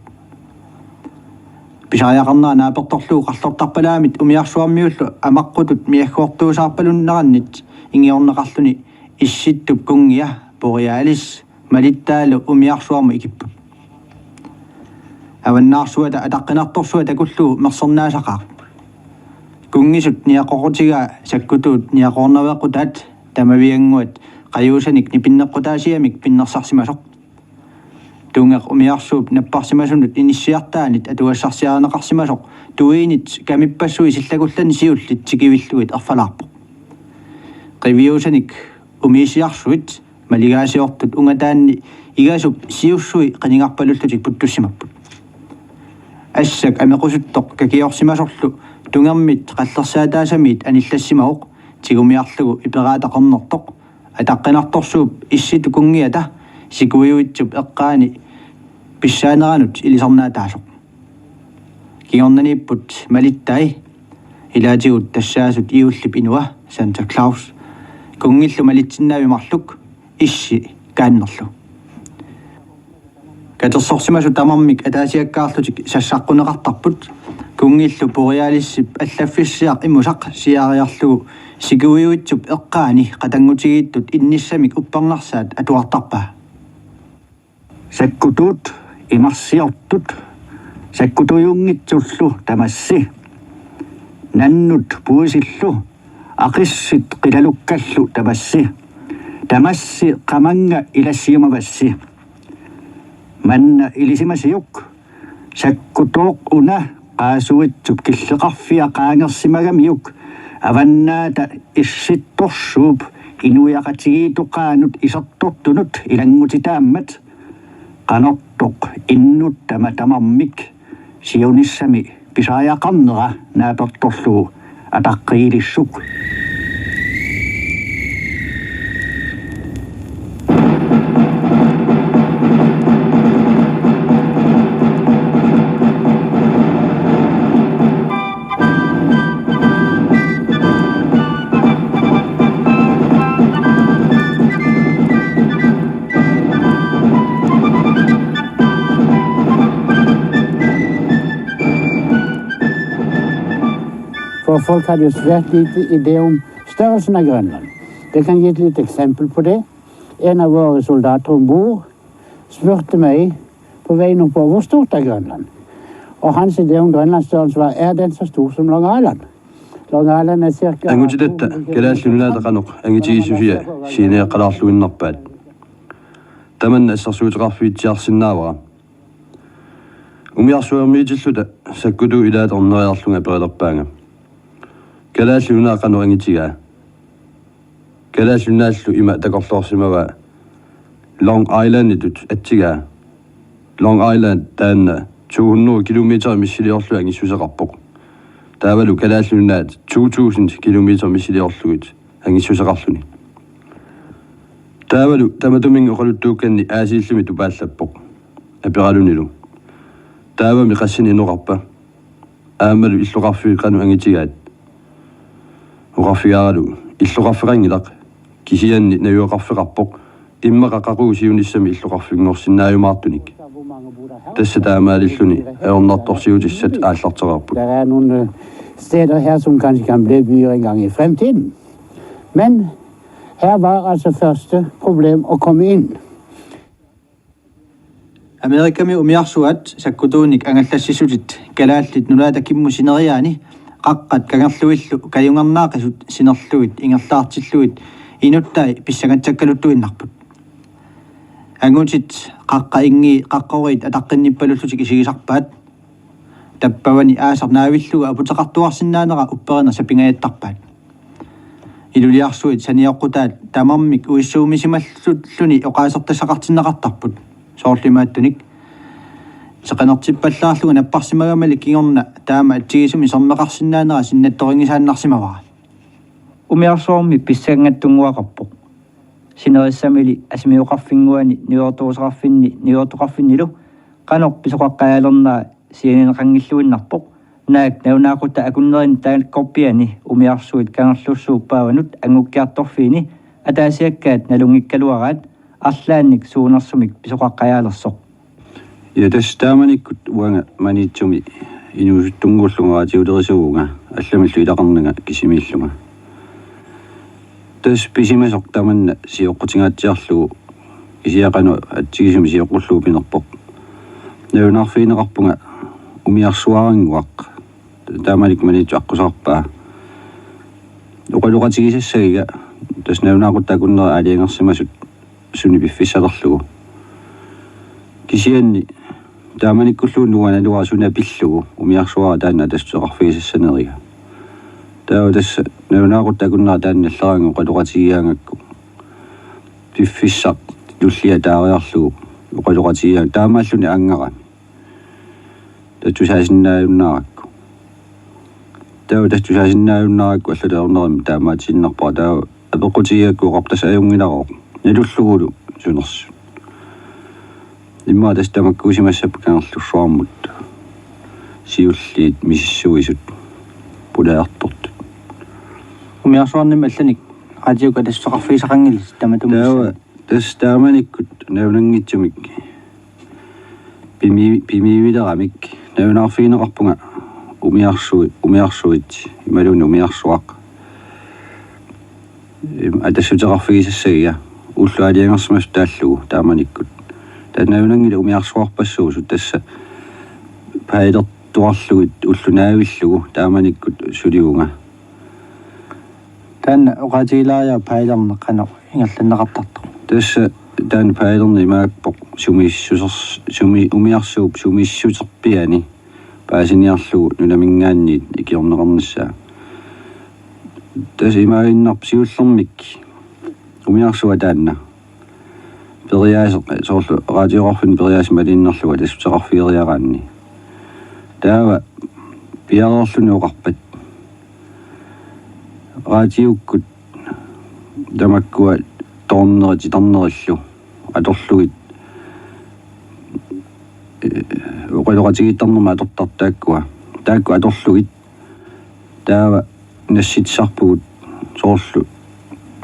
писааяқарнаа нааперторлуу қарлортарпалаамит умиарсуармиуллу амаққутут миаггуортуусаарпалуннераннит ингиорнеқарлуни исситтуп кунгиа бориалис малиттаалу умиарсуарму икиппут аваннаарсуата атаққинарторсуата куллуу мерсернаасақаа кунгисут ниақорутига саккутуут ниақорнавеқутаат тамавиангуат қаюусаник нипиннеққутаасиамик пиннерсарсимасоқ тунгеқ умиарсууп наппарсимасунут иниссиартаанит атуассарсиаанеқарсимасоқ туиинит камиппассуи силлагуллани сиуллит тикивиллуит арфалаарпоқ қивиусаник умиисиарсуит малигаасиортут унгатаанни игасуп сиуссуи қанингарпалуллутик путтуссимаппут ассак амеқусуттоқ какиорсимасорлу тунгармит қаллерсаатаасамит аниллассимаоқ тигумиарлугу ипераатақарнертоқ атаққинарторсууп исситу кунгиата сикуиуитсуп эққаани писсаанеранут илисарнаатаасоқ кигорнаниппут малиттай илаатигут тассаасут иуллип инуа Санта Клаус кунгиллу малитсиннаавимарлук исси кааннерлу катерсорсимасу тамармик атаасиаккаарлутик сассаққунеқартарпут кунгиллу пориалиссип аллаффиссиақ имусақ сиариарлугу сикуиуитсуп эққаани қатангутигииттут инниссамик уппарнарсаат атуартарпаа саккутуут имарсиортут саккутуйунгитсуллу тамасси наннут пуусиллу ақиссит қилалуккаллу тамасси қаманга илассиумавасси манна илисимасиук саккутооқ уна qaasuitsup killeqarfia qaangersimagamiuk avannaata issittorsuup inuiaqatigiituqaanut isertortunut ilangutitaammat qanortoq innut tamatamarmik siunissami pisaajaqarnera naapertorlugu ataqqiilissuk For folk hadde jo svært lite idé om størrelsen av Grønland. Det kan gi et lite eksempel på det. En av våre soldater ombord spurte meg på veien oppover hvor stort er Grønland. Og hans idé om Grønlandsstørrelse var, er den så stor som Long Island? Long Island er cirka... Angutidetta, kalaallunaata qanoq angitigisufia siineeqalaarluinnarpaat. Tamanna assarsuutiqarfiitsiarsinnaavara. Umiarsuarmiitilluta sakkutu ilaatorneriarlunga perilerpaanga. Kalaalluunaa qanu angitigaa. Kalaallunaаллу има такорлоорсимава Long Islanditut атсигаа. Long Island таанна 200 километр миссилиорлу ангиссусеқарпоқ. Таавалу kalaallunaat 2000 километр миссилиорлугут ангиссусеқарлуни. Таавалу таматумин оқалуттуукканни аасииллуми тупааллаппоқ. апералунилу. Таавами qassini noqarpa. Аамалу иллоқарфи qaну ангитигаат. Уқарфигаалу иллоқарфиқангилақ кисианни наюоқарфиқарпоқ иммақақақуусиунissami иллоқарфигнорсиннааюмаартуник. Tässä taamaалиллуни аернарторсиутиссат ааллартераарпут. Der er nogle steder her, som kanskje kan blive byer engang i fremtiden. Men her var altså første problem at komme ind. Amerikami umiarsuat sakkutuunik angallassisutit kalaallit nulaata kimmusineriaani qaqqat kangerluillu kajungarnaaqisut sinerluit ingerlaartilluit inuttai pissagattakkaluttuinnarput angutit qaqqa ingi qaqqorit ataqqinnippalullutik isigisarpaat tappavani aasarnaavilluga aputeqartuarsinnaanera upperina sapingajattarpaat iluliarsuit saniaqqutaat tamarmik uissuumisimallulluni oqaasertassaqartinnaqartarput soorlimaattunik seqanertippallaarluga napparsimagamalik kingorna taama atsigisumi sermeqarsinnaanera sinnattoringisaannarsimavara umiarsoormi pissangattunguaqarpoq sinerissamili asmiuqarfinguani niortoqarfinnilu qanoq pisoqaqqajalernaa sianeneqangilluinnarpoq naak naunaqutta akunnerin taankorpiani umiarsuit kangerlussuuppaavanut angukkiartorfiini ataasiakkaat nalungikkaluaraat arlaannik suunersumik pisoqaqqajalersoq ja tässä taamanikkut uanga manitsumi inuusuttunguullungaatiulerisuunga allamillu ilaqarnanga kisimillunga tässä pisimasoq tamanna sioqqutigaatiarlugu kisiaqanu atsigisumi sioqqulluupinerpoq naunarfiineqarpunga umiarsuaranguaq taamanik manitsu aqqusarpaa oqaluqatigisassagiga tässä naunaqutta akunnera aaliangersimasut suni piffissalerlugu kisianni taamanikkulluun nuanaluaa suna pillugu umiarsuara taanna tassuqarfigisassaneriga tao tässä naunaqutta akunnera taannalleraangu oqaluqatigiaangakku piffissaq tullia taariarlugu oqaluqatigiaang taamaalluni angarami tattusaasinnaajunnarakku tao tattusaasinnaajunnarakku allutaornerami taamaatinnarpaa tao apequtigiakku oqartas ajungilaroq nalullugulu sunersu imma tässä tamakkuusimassappu kangerlussuarmut siulliit misissuisut pulaartortut umiarsuarnimma allanik qaatiuka tassoqarfiisaqangillis tamatumissa tässä taamanikkut naunangitsumik pimivileramik naunarfiineqarpunga umiarsuit imaluni umiarsuaq атассутеқарфигисассагига уллуалиангерсимас тааллугу тааманиккут танаунангила умиарсуарпассуусут тасса паилертуарлугит уллунаавиллугу тааманиккут сулиунга таанна оqaатигилариа паилернеққано ингерланнеқартартоқ тасса таан паилерни имааппоқ суми умиарсууп сумиссутерпиани паасиниарлугу нунамингаанниит икиорнеқарнассаа tässä imainnar siullэрmik umiarsuga taanna periaasa soorlu radioqarfin periaasa malinnerluga tassuteqarfieriaraanni taava piareerluni oqarpat radioukkut tamakkua tornerillu atorlugit oqaloqatigittarnerma atortartaakkua taakku atorlugit taava насситсарпугут соорлу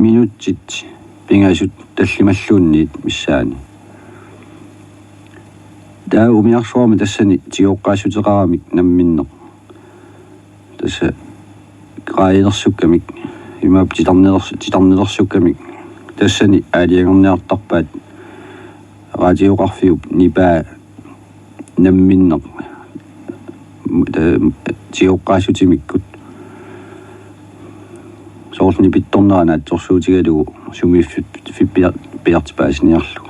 минутсит пингаасут таллималлуунниит миссаани таа умиарсуарми тассани тиоққаасутеқарамик намминнеқ тасса граилерсуккамик имаап титарнелерсуккамик тассани аалиангерниартарпаат радиоқарфиуп нипаа намминнеқ тиоққаасутимиккут соорни питторнеранаат торсуутигалугу сумииффиппиартипаасиниарлугу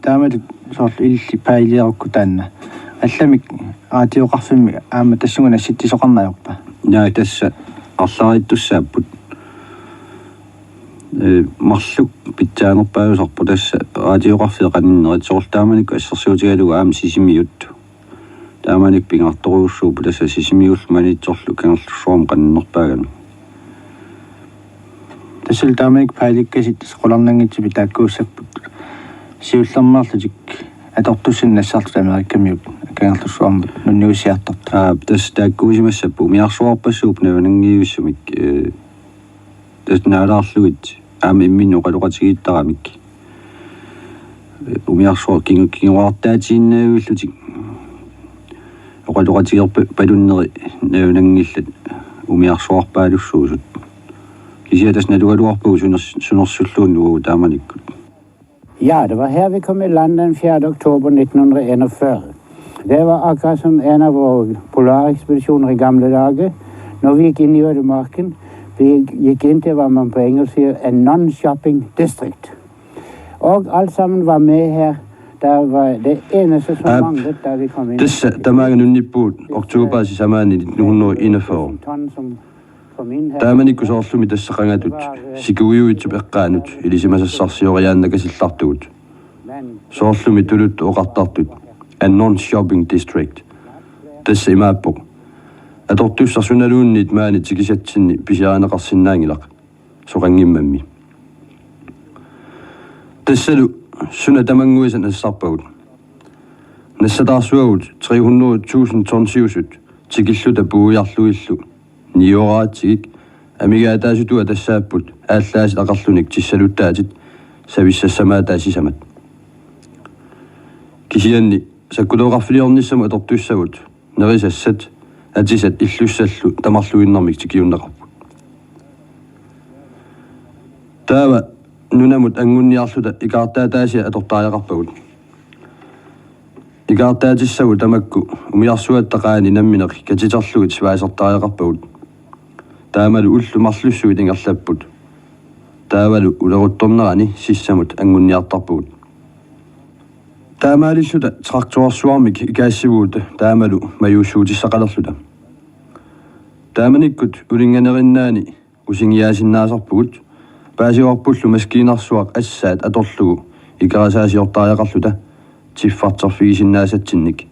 таамалик соорлу илли паилиарукку таанна алламик радиоқарфимми аама тассугуна ситтисоқарнаажорпа наа тасса арлариттуссааппут марлук питсаанерпаажусарпу тасса радиоқарфиеқаниннерит соорлтааманикку ассерсуутигалугу аама сисимиутту тааманик пингарторуussуупу тасса сисимиуллу манитсорлу кангерлуссуарм қаннерпаагана тассал тааманик паиликкасит сеқуларнангитсипи тааккууссаппут сиуллернерлутик атортуссиннассаартут америккамиуп кангерлуссуармут нунниусиартарта тасса тааккуусимассаппу умиарсуарпассууп наванангиуссумик тас наалаарлугит аама имминну қалоқатигииттарамик умиарсуар кингуартаатииннаавиллутик оқалоқатигерпа палуннери наванангиллат умиарсуарпаалуссуусут kisiatas nalualuarpuu sunersulluunnugu taamanikkut. Ja, det var her vi kom i land den 4. oktober 1941. Det var akkurat som en av våre polarekspedisjoner i gamle dager. Når vi gikk inn i ødemarken, vi gikk inn til hva man på engelsk sier a non-shopping district. Og alt sammen var med her. Der var det eneste som manglet da vi kom inn. Tässä tämä on nyt oktober samani 1941. Tämä nikku soorlumi tässä qangatut sikuuyuitsup eqqaanut ilisimasassarsioriaannaka sillartugut. Soorlumi tulut oqartartut a non-shopping district. Tässä imaappoq atortussarsunaluunnit maanit sikisatsinni pisiaanaqarsinnaangilaq soqangimmammi. Tassalu suna tamanguisan assarpagut. Nassataarsuagut 300,000 tonsiusut tikilluta puujarluillu nioraatigik amigaataasutua tassaapput aallaasit aqarlunik tissaluttaatit savissassamaattaasisamat. Kisianni sakkutoqarfiliornissamu atortussagut nerisassat atisat illussallu tamarluinnermik tikiunnaqarpu. Taava nunamut angunniarluta ikaartaataasia atortaajaqarpagut. Ikaartaatissavut tamakku umiarsuattaqaani nammineq katiterlugit svaasertaajaqarpagut. Taamalu ullumarlussuit ingerlapput. Taavalu uleruttornerani sissamut angunniartarpugut. Taamaalilluta traktorsuarmik ikaassivuuta taamalu majuussuutissaqalerluta. Taamanikkut ulinganerinnaani usingiaasinnaasarpugut paasiorpullu maskiinarsuaq assaat atorlugu ikarasaasiortaajaqarluta tiffartarfigisinnaasatsinnik.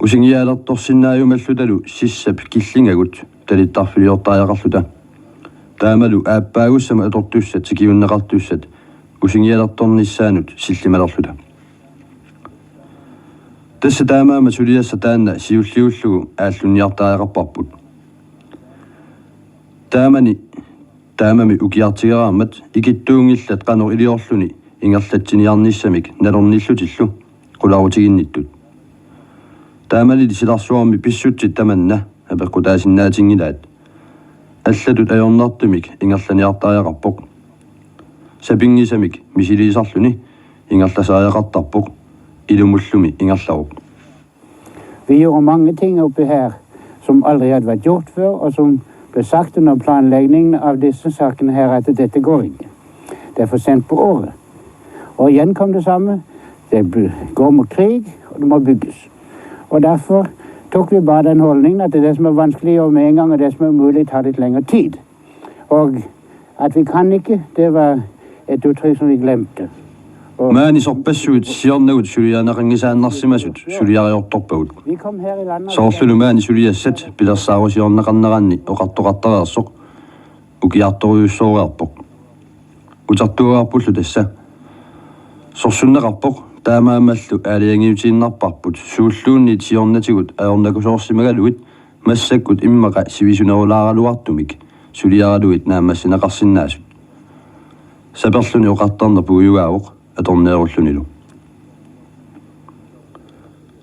Usingiaalertorsinnaajumallutalu sissap killingagut talittarfiliortaajaqarluta. Taamalu aappaagussama atortussat sikiunneqartussat usingiaalertornissaanut sillimalerluta. Tässä taamaama suliassa taanna siulliullugu aallunniartaajaqarparput. Taamami ukiartigeraammat ikittuungillat qanor iliorluni ingerlatsiniarnissamik nalornillutillu qulaarutiginnittut. Taamalili silarsuarmi pissutsit tamanna apeqqutaasinnaatigilaat. Allatut ajornartumik ingerlaniartaajaqarpoq. Sapingisamik misiliisarluni ingerlasaajaqartarpoq ilumullumi ingerlaruq. Vi gjorde mange ting oppe her som aldri hadde vært gjort før, og som ble sagt under planleggingen av disse sakene her at dette går ikke. Det er for sent på året. Og igjen kom det samme. Det går mot krig, og det må bygges. Og derfor tok vi bare den holdningen at det som er vanskelig å gjøre med en gang, og det som er mulig, tar litt lengre tid. Og at vi kan ikke, det var et uttrykk som vi glemte. Maani sorpassuut siornagut suliaanaqangisaannarsimasut suliariortorpagut. Vi kom her i landet. Soorlulu maani suliassat pilersaarusiornaqarneranni oqartoqartaraarsoq ukiartoriussooriarpoq. Utartuuarpullu tassa. Sorsunnaqarpoq taamaamallu aaliangiutiinnarparput suulluunni siornatigut aornakusoorsimagaluit massakkut immaqa sivisunerulaaraluartumik suliaraluit naammassinaqarsinnaasut. Saperluni oqartarner puuyugaavoq atorneerullunilu.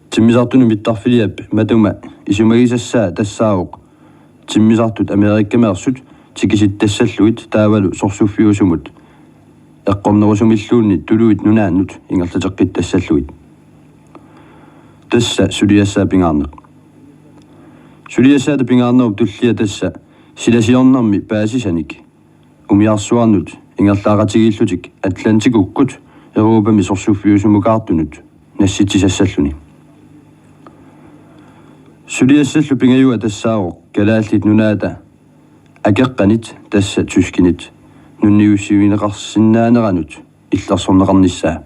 Timmisartunu mittarfiliap matuma isumagisassaa tassaaruq timmisartut Amerikkameersut tikisittassаллуит таавалу сорсуффиусумут эққорнерусумиллуунни тулуит нунааннут ингерлатеққиттассаллуит тасса сулиассаа пингаарнеқ сулиассаата пингаарнеруп туллия тасса силасиорнарми паасисаник умиарсуарнут ингерлааратигииллутик атлантик уккут Европами сорсуффиусумукаартунут насситсисассаллуни сулиассаллу пингаюа тассаароқ калааллит нунаата акеққанит тасса тускинит нунниуссивинеқарсиннаанеранут илларсорнеқарниссаа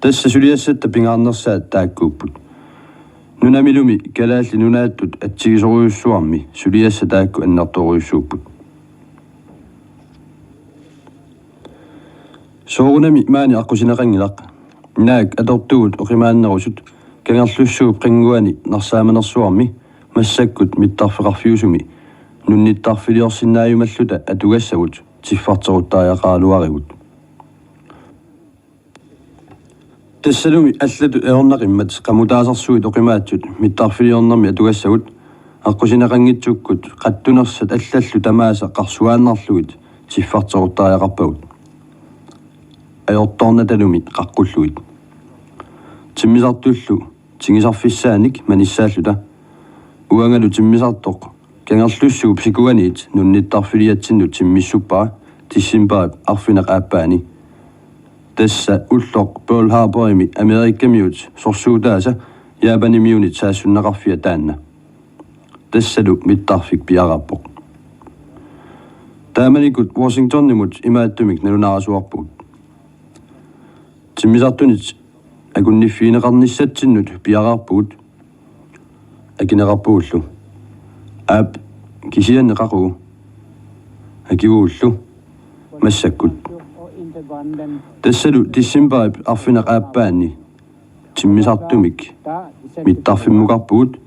тасса сулиассатта пингаарнерсаат тааккууппут нунамилуми калаалли нунааттут атсигисориуссуарми сулиасса таакку аннарториуссууппут соорунами маани аққусинеқангилақ наак атортугут оқимааннерусут кангерлуссууп қингуани нарсааманерсуарми массаккут миттарфеқарфиусуми нунниттарфилиорсиннааюмаллута атугассагут тиффартеруттааяқаалуаригут тассалуми аллату эорнақиммат қамутаасарсуит оқимаатсут миттарфилиорнэрми атугассагут аққусинеқангитсуккут қаттунерсат аллаллу тамааса қарсуааннарлугит тиффартеруттааяқарпагут аёрторнаталуми қаққуллуит тиммисартуллу тигисарфиссааник маниссааллута уангалу тиммисартоқ кангерлуссугу псикуаниит нунниттарфилиатсинну тиммиссуппара тиссимпаа арфинақ ааппаани тасса уллоқ Pearl Harborimi Америккамиут сорсуутааса яапанимиунит саассуннақарфиа таанна тассалу миттарфик пиараппоқ тааманикут Washingtonнимут имааттумик налунарасуарпут тиммисартунит акунниффиинеқарниссатсиннут пиараарпут акинеқарпууллу аап кисианнеқару акивууллу массаккут тассалу тиссимпаип арфинақ ааппаани тиммисартумик миттарфиммуқарпуут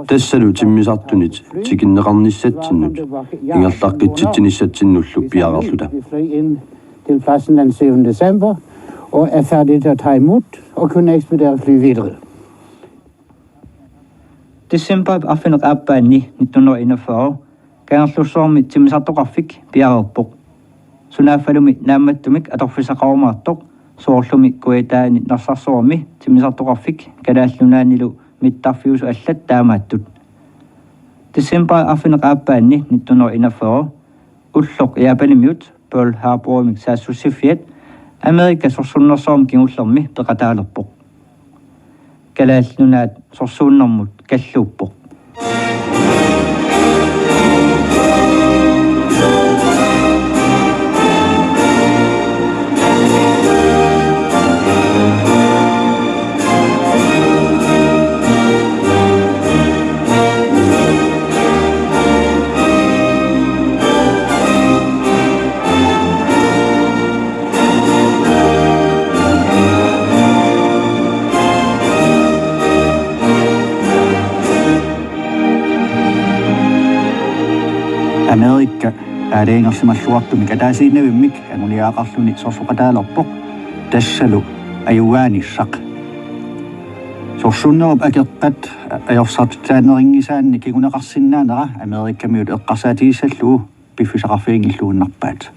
тассалу тиммисартунит тикиннеқарниссатсиннут ингерлаққитситсиниссатсиннуллу пиарарлута til pladsen den 7. december og er færdig til at tage imod og kunne ekspedere fly videre. December affinder aappaani 1941 kangerlussormi timisartoqarfik piarerpoq sunaafalumi naammattumik atorfisaqarumaartoq soorlumi kuetaani narsarsormi timisartoqarfik kalaallunaanilu mittarfiusu allat taamaattut December affinder aappaani 1941 ulloq iapanimiut Pearl Harborimi saassussifiat Amerika sorsunnersoom kingullermi peqataalerpoq kalaallunaat sorsuunnermut kalluuppoq Amerika aareengерсималлуартумик атаасииннавиммик агуниаақарлуни сорсоқатаалерпоқ тассалу аюаанissaq сорсуннеруп акеққат аёрсартаанерингисаанни кигунеқарсиннаанера Америккамиут эққарсаатигиссаллуу пиффисақарфиингиллууннарпаат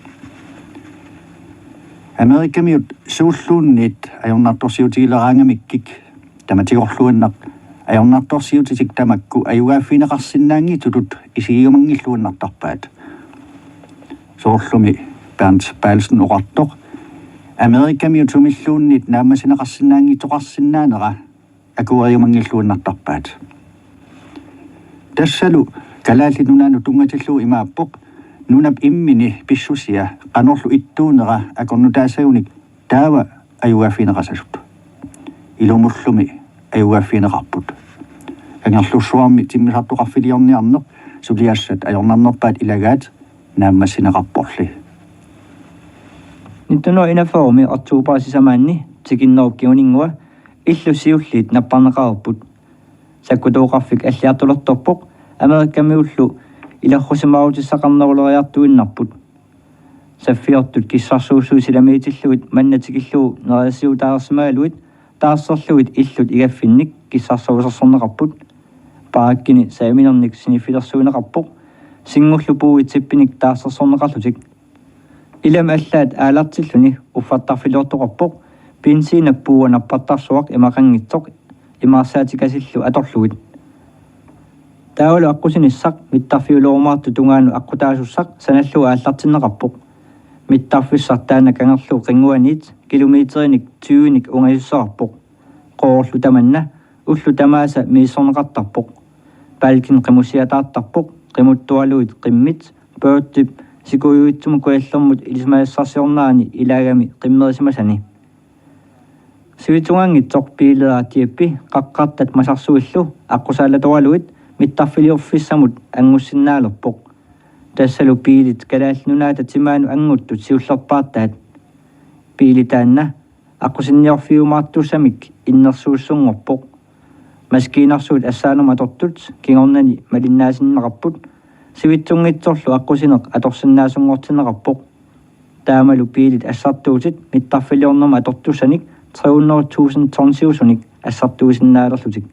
Америккамиут сууллуунниит аёрнарторсиутигилераангамиккик таматигорлууннақ аёрнарторсиутитик тамакку аюгааффинеқарсиннаанги тулут исигигумангиллууннартарпаат соорлуми Bernd Beilsen oqartoq Amerikamiut sumilluunnit naammasинеқарсинаанги тоқарсинаанера акуариумангиллууннартарпаат тассалу калааллинунаану тунгатиллуу имааппоқ нунап иммини писсусиа qanorlu ittuunera акорнутаасагуник таава аюгааффинеқасалуп илумуллуми аюгааффинеқарпут ангерлуссуарми тиммисартоқарфилиорниарнеқ сулиассат аёрнарнерпаат илагаат нааммасинеқарпорли 1941 oktober sisamaanni tikinnerup illusiulliit napparneqaruput sakkutoqarfik аллиартулерторпоq Amerikamiullu иларрусимаарутиссақарнерулериартуиннарпut саффиортут киссарсуусуусиламиитиллуит маннатикиллуу нерасиутаарсимаалуит таассерлуит иллут игаффинник киссарсуусерсорнеқарпут пааккини сааминерник синиффилерсуинеқарпоq сингуллупууит сиппиник таассерсорнеқарлутик илам аллаат аалартиллуни уффаттарфилуортоқарпоq пинсинаппуунарпаттарсуақ имақангитсоқ имаарсаатикасиллу аторлуит таавалу аққусиниссақ миттарфиулоормаарту тунгаану аққутаасуссақ саналлу ааллартиннеқарпоq миттарфиссартаана кангерлуу қингуаниит километриник 20ник унгаюссаарпоq қоорлу таманна уллу тамааса мииссорнеқартарпоq палкин қимусиатаартарпоq қимуттуалуит қиммит бёрттип сикуюитсуму куаллермут илисмаассарсиорнаани илагами қиммерисимасани сивитуангитсоқ пилеаатиаппи қаққартат масарсуиллу аққусаалаторалуит миттарфилиорфиссамут ангуссиннаалерпоқ тассалу пилит калаалнунаата тимаану ангуттут сиуллерпаартаат пилитаанна аққусинниорфиумаартуссамик иннерсууссунгорпоқ маскинарсуут ассаанерма тортут кигорнани малиннаасиннеқарпут сивитсунгитсорлу аққусинеқ аторсиннаасунгортинеқарпоқ таамалу пилит ассартуутит миттарфилиорнерма атортуссаник 300,000 тонсиусуник ассартуусиннаалерлутик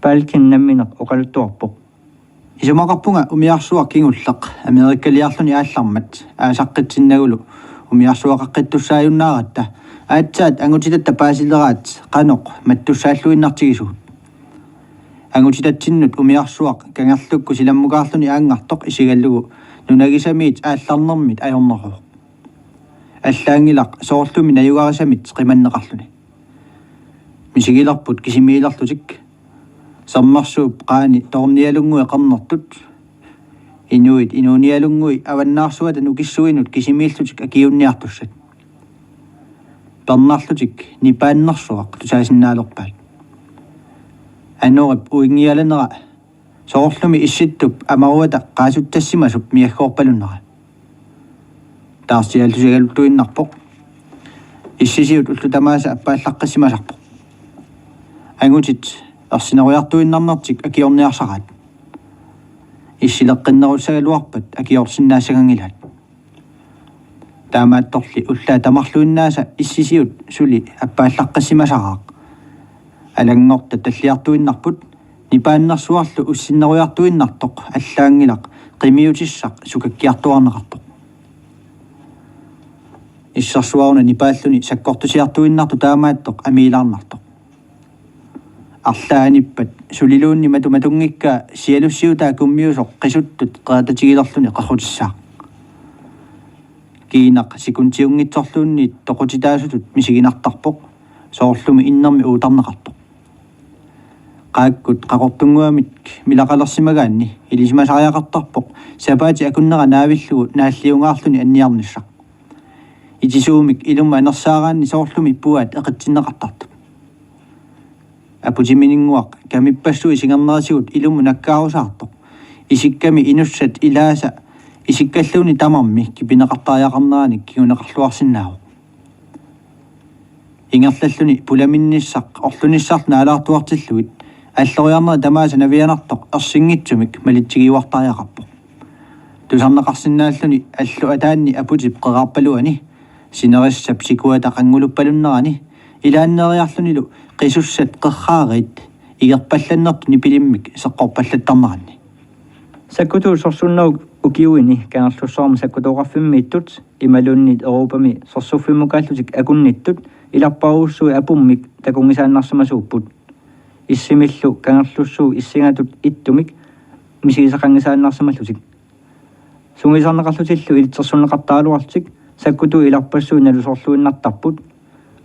палкин намминеқ оқалуттуарпоқ исумақарпунга умиарсуар кингуллеқ Америккалиарлуни ааллармат аасаққитсиннагулу умиарсуақаққиттуссааюннааратта аатсаат ангутитатта паасилераат қаноқ маттуссааллуиннартигисуут ангутитатсиннут умиарсуақ кангерлукку силаммукаарлуни аангартоқ исигаллугу нунагисамиит аалларнэрмит аёрнероо аллаангилақ соорлуми наюгарисамит қиманнеқарлуни мисигиларпут кисимииларлутик саммарсууп qaani торниалунгуи қарнертут инуит инуниалунгуи аваннаарсуата нукиссуинут кисимииллутик акиунниартуссат пернарлутик нипааннэрсуақ тусаасиннаалерпаат аннорап уингиаланера соорлуми исситтуп амаруата qaasuttassimasуп миаггоорпалуннера таарсиаллусигалуттуиннарпоқ иссисиут уллутамааса аппааллаққиссимасарпоқ ангутит арсинеруйартуиннарнартик акиорниарсараат иссилеққиннеруссагалуарпат акиорсиннаассагангилаат таамаатторли уллаа тамарлуиннааса иссисиут сули аппааллаққиссимасараақ алангорта таллиартуиннарпут нипааннэрсуарлу уссиннеруйартуиннартоқ аллаангилақ қимиутиссақ сукаккиартуарнеқартоқ иссарсуаруна нипааллуни саккортусиартуиннарту таамааттоқ амиилаарнартоқ арлааниппат сулилуунни матуматунгикка сиалуссиутаа куммиусоқ қисуттут қаататигилерлуни қаррутиссаа киинақ сикунтиунгитсорлуунни тоқутитаасутут мисигинартарпоқ соорлуми иннерми уутарнеқартоқ qaakкут qaqortunguamik milaqalersimaгаанни илисимасариақартарпоқ сапаати акуннера наавиллугу нааллиунгаарлуни анниарниссақ итисуумик илумма анерсаараанни соорлуми пуаат эқитсиннеқартарту апутиминингуақ камиппассуи сингернерисигут илуму наккаарусаартоқ исикками инуссат илааса исиккаллуни тамарми кипинеқартариақарнерани кигунеқарлуарсинаавоқ ингерллаллуни пуламинниссақ орлуниссарт наалаартуартиллуит аллориарнера тамааса навианартоқ ерсингитсумик малитсигиуартариақарпоқ тусарнеқарсинааллуни аллу атаанни апутип қераарпалуани синериссап сикуата қангулуппалуннерани илааннериарлунилу qisussat qerraarit igerpallannertuni pilimik seqqorpallattarneranni sakkutu sorsunnaug ukiuini kaarlussoorma sakkutoqarfimmiittut imalunnit euroopami sorsuffimmukallutik akunnittut ilarparuussui apummik takungisaannarsamasuupput issimillu kaarlussuu issingatut ittumik misigisaqangisaannarsamallutik sungisarneqarlutillu ilitsersunneqartaaluartik sakkutu ilarpassuu nalusorluinnartarput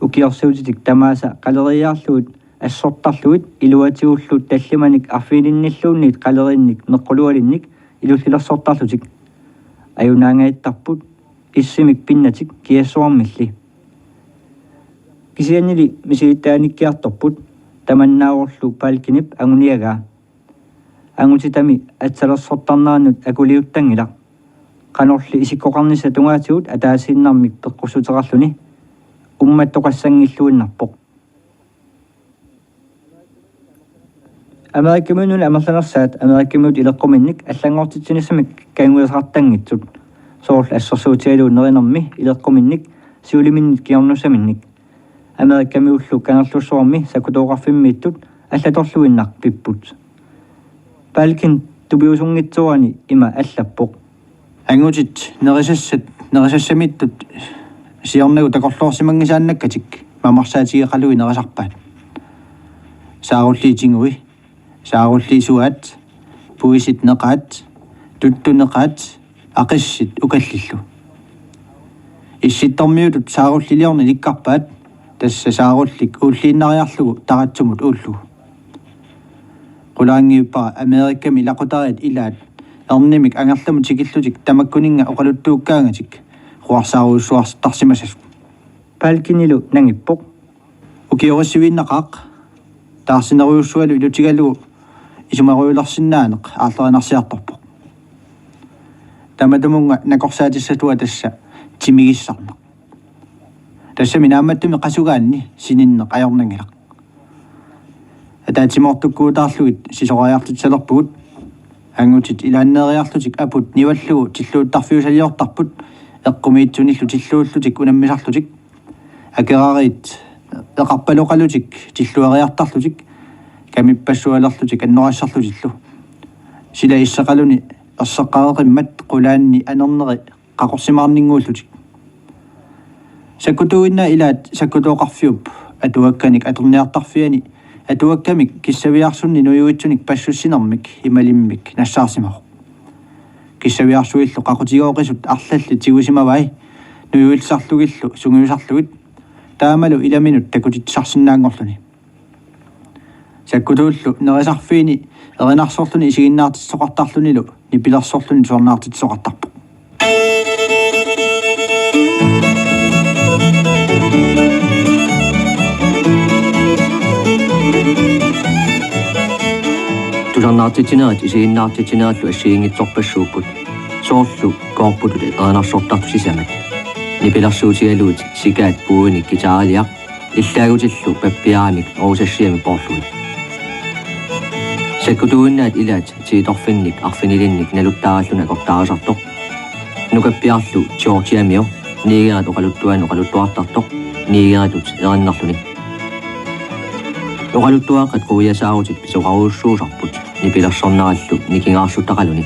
ukiorsuutitik tamaasa qaleriaarluut ассортарлуит илуатигуллут таллиманик арфиилинниллуунниит қалеринник неққулуалинник илуллилерсортарлутик аюнаангаиттарпут иссимик пиннатик киассуармилли кисианнили мисигиттааниккиарторпут таманнааорлу паалкинип агуниагаа ангутитами атсалерсортарнаанут акулиуттангила канорли исиккоқарниса тунгаатигут атаасиннармик пеққусутерарлуни умматтоқассангиллуиннарпоқ америккамиунула амерланерсаат америккамиут илеққуминник аллангортитсинисамик кангуисартангитсут соорл ассерсуутиалууннеринерми илеққуминник сиулиминнит киорнусаминник америккамиуллу канерлуссуарми сакутооқарфиммииттут аллаторлуиннар пиппут палкин тубиусунгитсуани има аллаппоқ ангутит нерисассамиттут сиорнагу такорлуорсимангисааннаккатик мамарсаатигеқалуи нерисарпаат сааруллиитингуи сааруллиисуаат пуисит неқаат туттунеқаат ақиссит укаллиллу исситтормиутут сааруллилиорни ликкарпаат тасса сааруллик ууллииннариарлугу таратсумут ууллу qulaangiuppa amerikkami laqutarit ilaat erнимик ангерлуму тикиллутик тамаккунинга оқалуттууккаангатик руарсааруусуарсартарсимасас палкинилу нангиппоқ укиорissивиннақаақ таарсинеруйуссуалу илутигалугу исумаруйуларсинаанеқ аарлеринарсиарторпоқ таматумунга накорсаатиссатуа тасса тимигиссарнеқ тасса минааматтуми қасугаанни сининнеқ аёрнангилақ атаатимортуккуутаарлугит сисориартутсалерпугут ангутит илааннериарлутик апут ниваллугу тиллууттарфиусалиортарпут эққумиитсуниллу тиллууллутик унаммисарлутик акерарит эқарпалоқалутик тиллуариартарлутик камиппассуалерлутик аннорассарлутиллу сила иссақалуни ерсеққареқиммат қулаанни анернери қақорсимаарнингууллутик саккутуинна илаат саккутооқарфиуп атуакканик атерниартарфиани атуаккамик киссавиарсунни нуйуитсуник пассуссинэрмик ималиммик нассаарсимақо киссавиарсуиллу қақутигооқисут арлалли тигусимавай нуйуилсарлугиллу сунгуисарлугит таамалу иламинут такутитсарсинаангорлуни саккутууллу нерисарфиини эринарсорлуни исигиннаартитсоқартарлунилу нипилерсорлуни суарнаартитсоқартарпо тусарнаартитинерит исигиннаартитинериллу ассигингитсорпассууппут соорлу коорпутуле эринарсортартусисамат нипилерсуутигалуут сикаат пууник гитаалиақ иллагутиллу паппиаамик оусассиами поорлуит саккутуиннаат илаат тииторфинник арфинилинник налуттаараллуна кортаарисартоқ нукаппиарлу джорджиамио нигерат оқалуттуан оқалуттуартартоқ нигератут эриннарлуни оқалуттуаақат қуясаарутит писоқаруuссуусарпут нипилерсорнераллу никингаарсутақалуни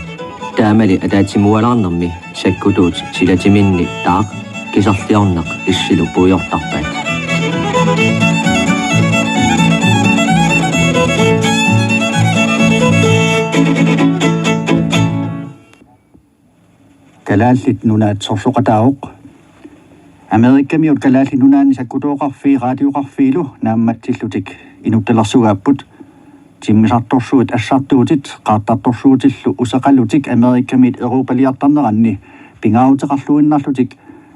таамали атаатсимуалаарнэрми саккутуут силатиминни таақ кисарлиорнеқ иссилу пуйортарпаат калааллит нунаат сорсоқатаауқ америккамиут калаалли нунаани саккутооқарфи радиоқарфиилу наамматсиллутик инутталерсугааппут тиммисарторсуут ассартуутит qaartartorsuutилlu усеқаллутик америккамит европалиартарнеранни пингаутеқарлуиннарлутик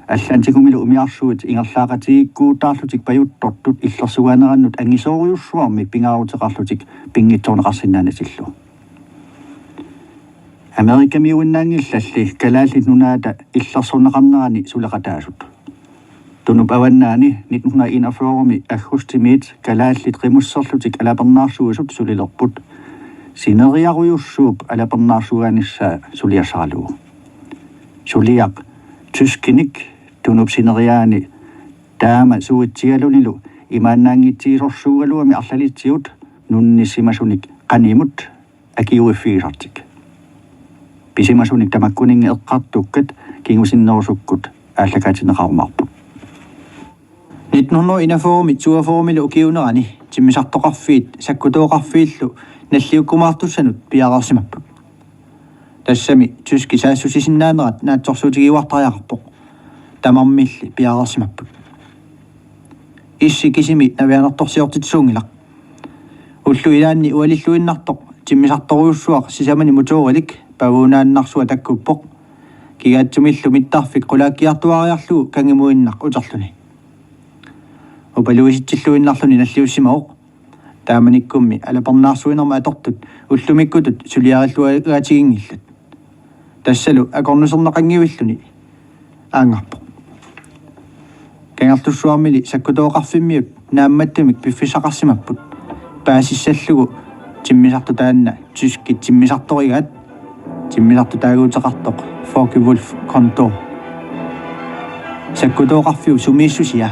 аллантикумилу умиарсуут ингерлаақатигиккуутаарлутик паюттортут иллерсугаанераннут ангисоориуссуарми пингаутеқарлутик пингитсорнеқарсинаанатиллу америккамиуиннаангиллалли калаалли нунаата иллерсорнеқарнерани сулеқатаасут тунуп аваннаани 1941 аггустимит калааллит римуссерлутик алапернаарсуусут сулилерпут синериаруйуссууп алапернаарсугаанissaa сулиасаалуу сулиақ тускиник тунуп синериаани таама суутсигалунилу имааннаангитсиисорсуугалуами арлалитсиут нунниссимасуник qaнимут акиуиффигисартик писимасуник тамаккунинги эққартуккат кингусиннерусуккут ааллакаатинеқармаарпут 1941 туаформилу укиунерани тиммисартоқарфиит саккутооқарфииллу наллиуккумаартуссанут пиарарсимаппут тассами тюски саассусисиннаанерат наатсорсуутигиуартариақарпоқ тамармилли пиарарсимаппут исси кисими навианерторсиортитсуунгилақ уллу илаанни уалиллуиннартоқ тиммисарторуйуссуақ сисамани муторилик павуунааннарсуа таккуппоқ кигаатсумиллу миттарфик қулааккиартуариарлугу кангимуиннақ утерлуни опалуиситсиллуиннарлуни наллиуссимаоқ тааманиккумми алапернаарсуинерма атортут уллумиккутут сулиариллуагаатигингиллат тассалу акорнусернеқангивиллуни аангарпоқ кангартуссуармили саккутооқарфиммиут наамматтумик пиффисақарсимаппут паасиссаллугу тиммисарту таанна тюски тиммисарторигаат тиммисарту таагуутеқартоқ фокивулф конто саккутооқарфиу сумииссусиа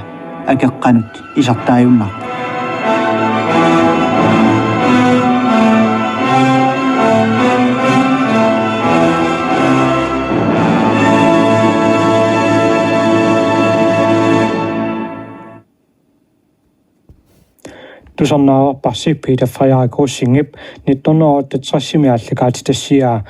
акеққанут исартааюннар тусарнаарпарси Peter Frederik Rossingip 1968 аллакаатитассиаа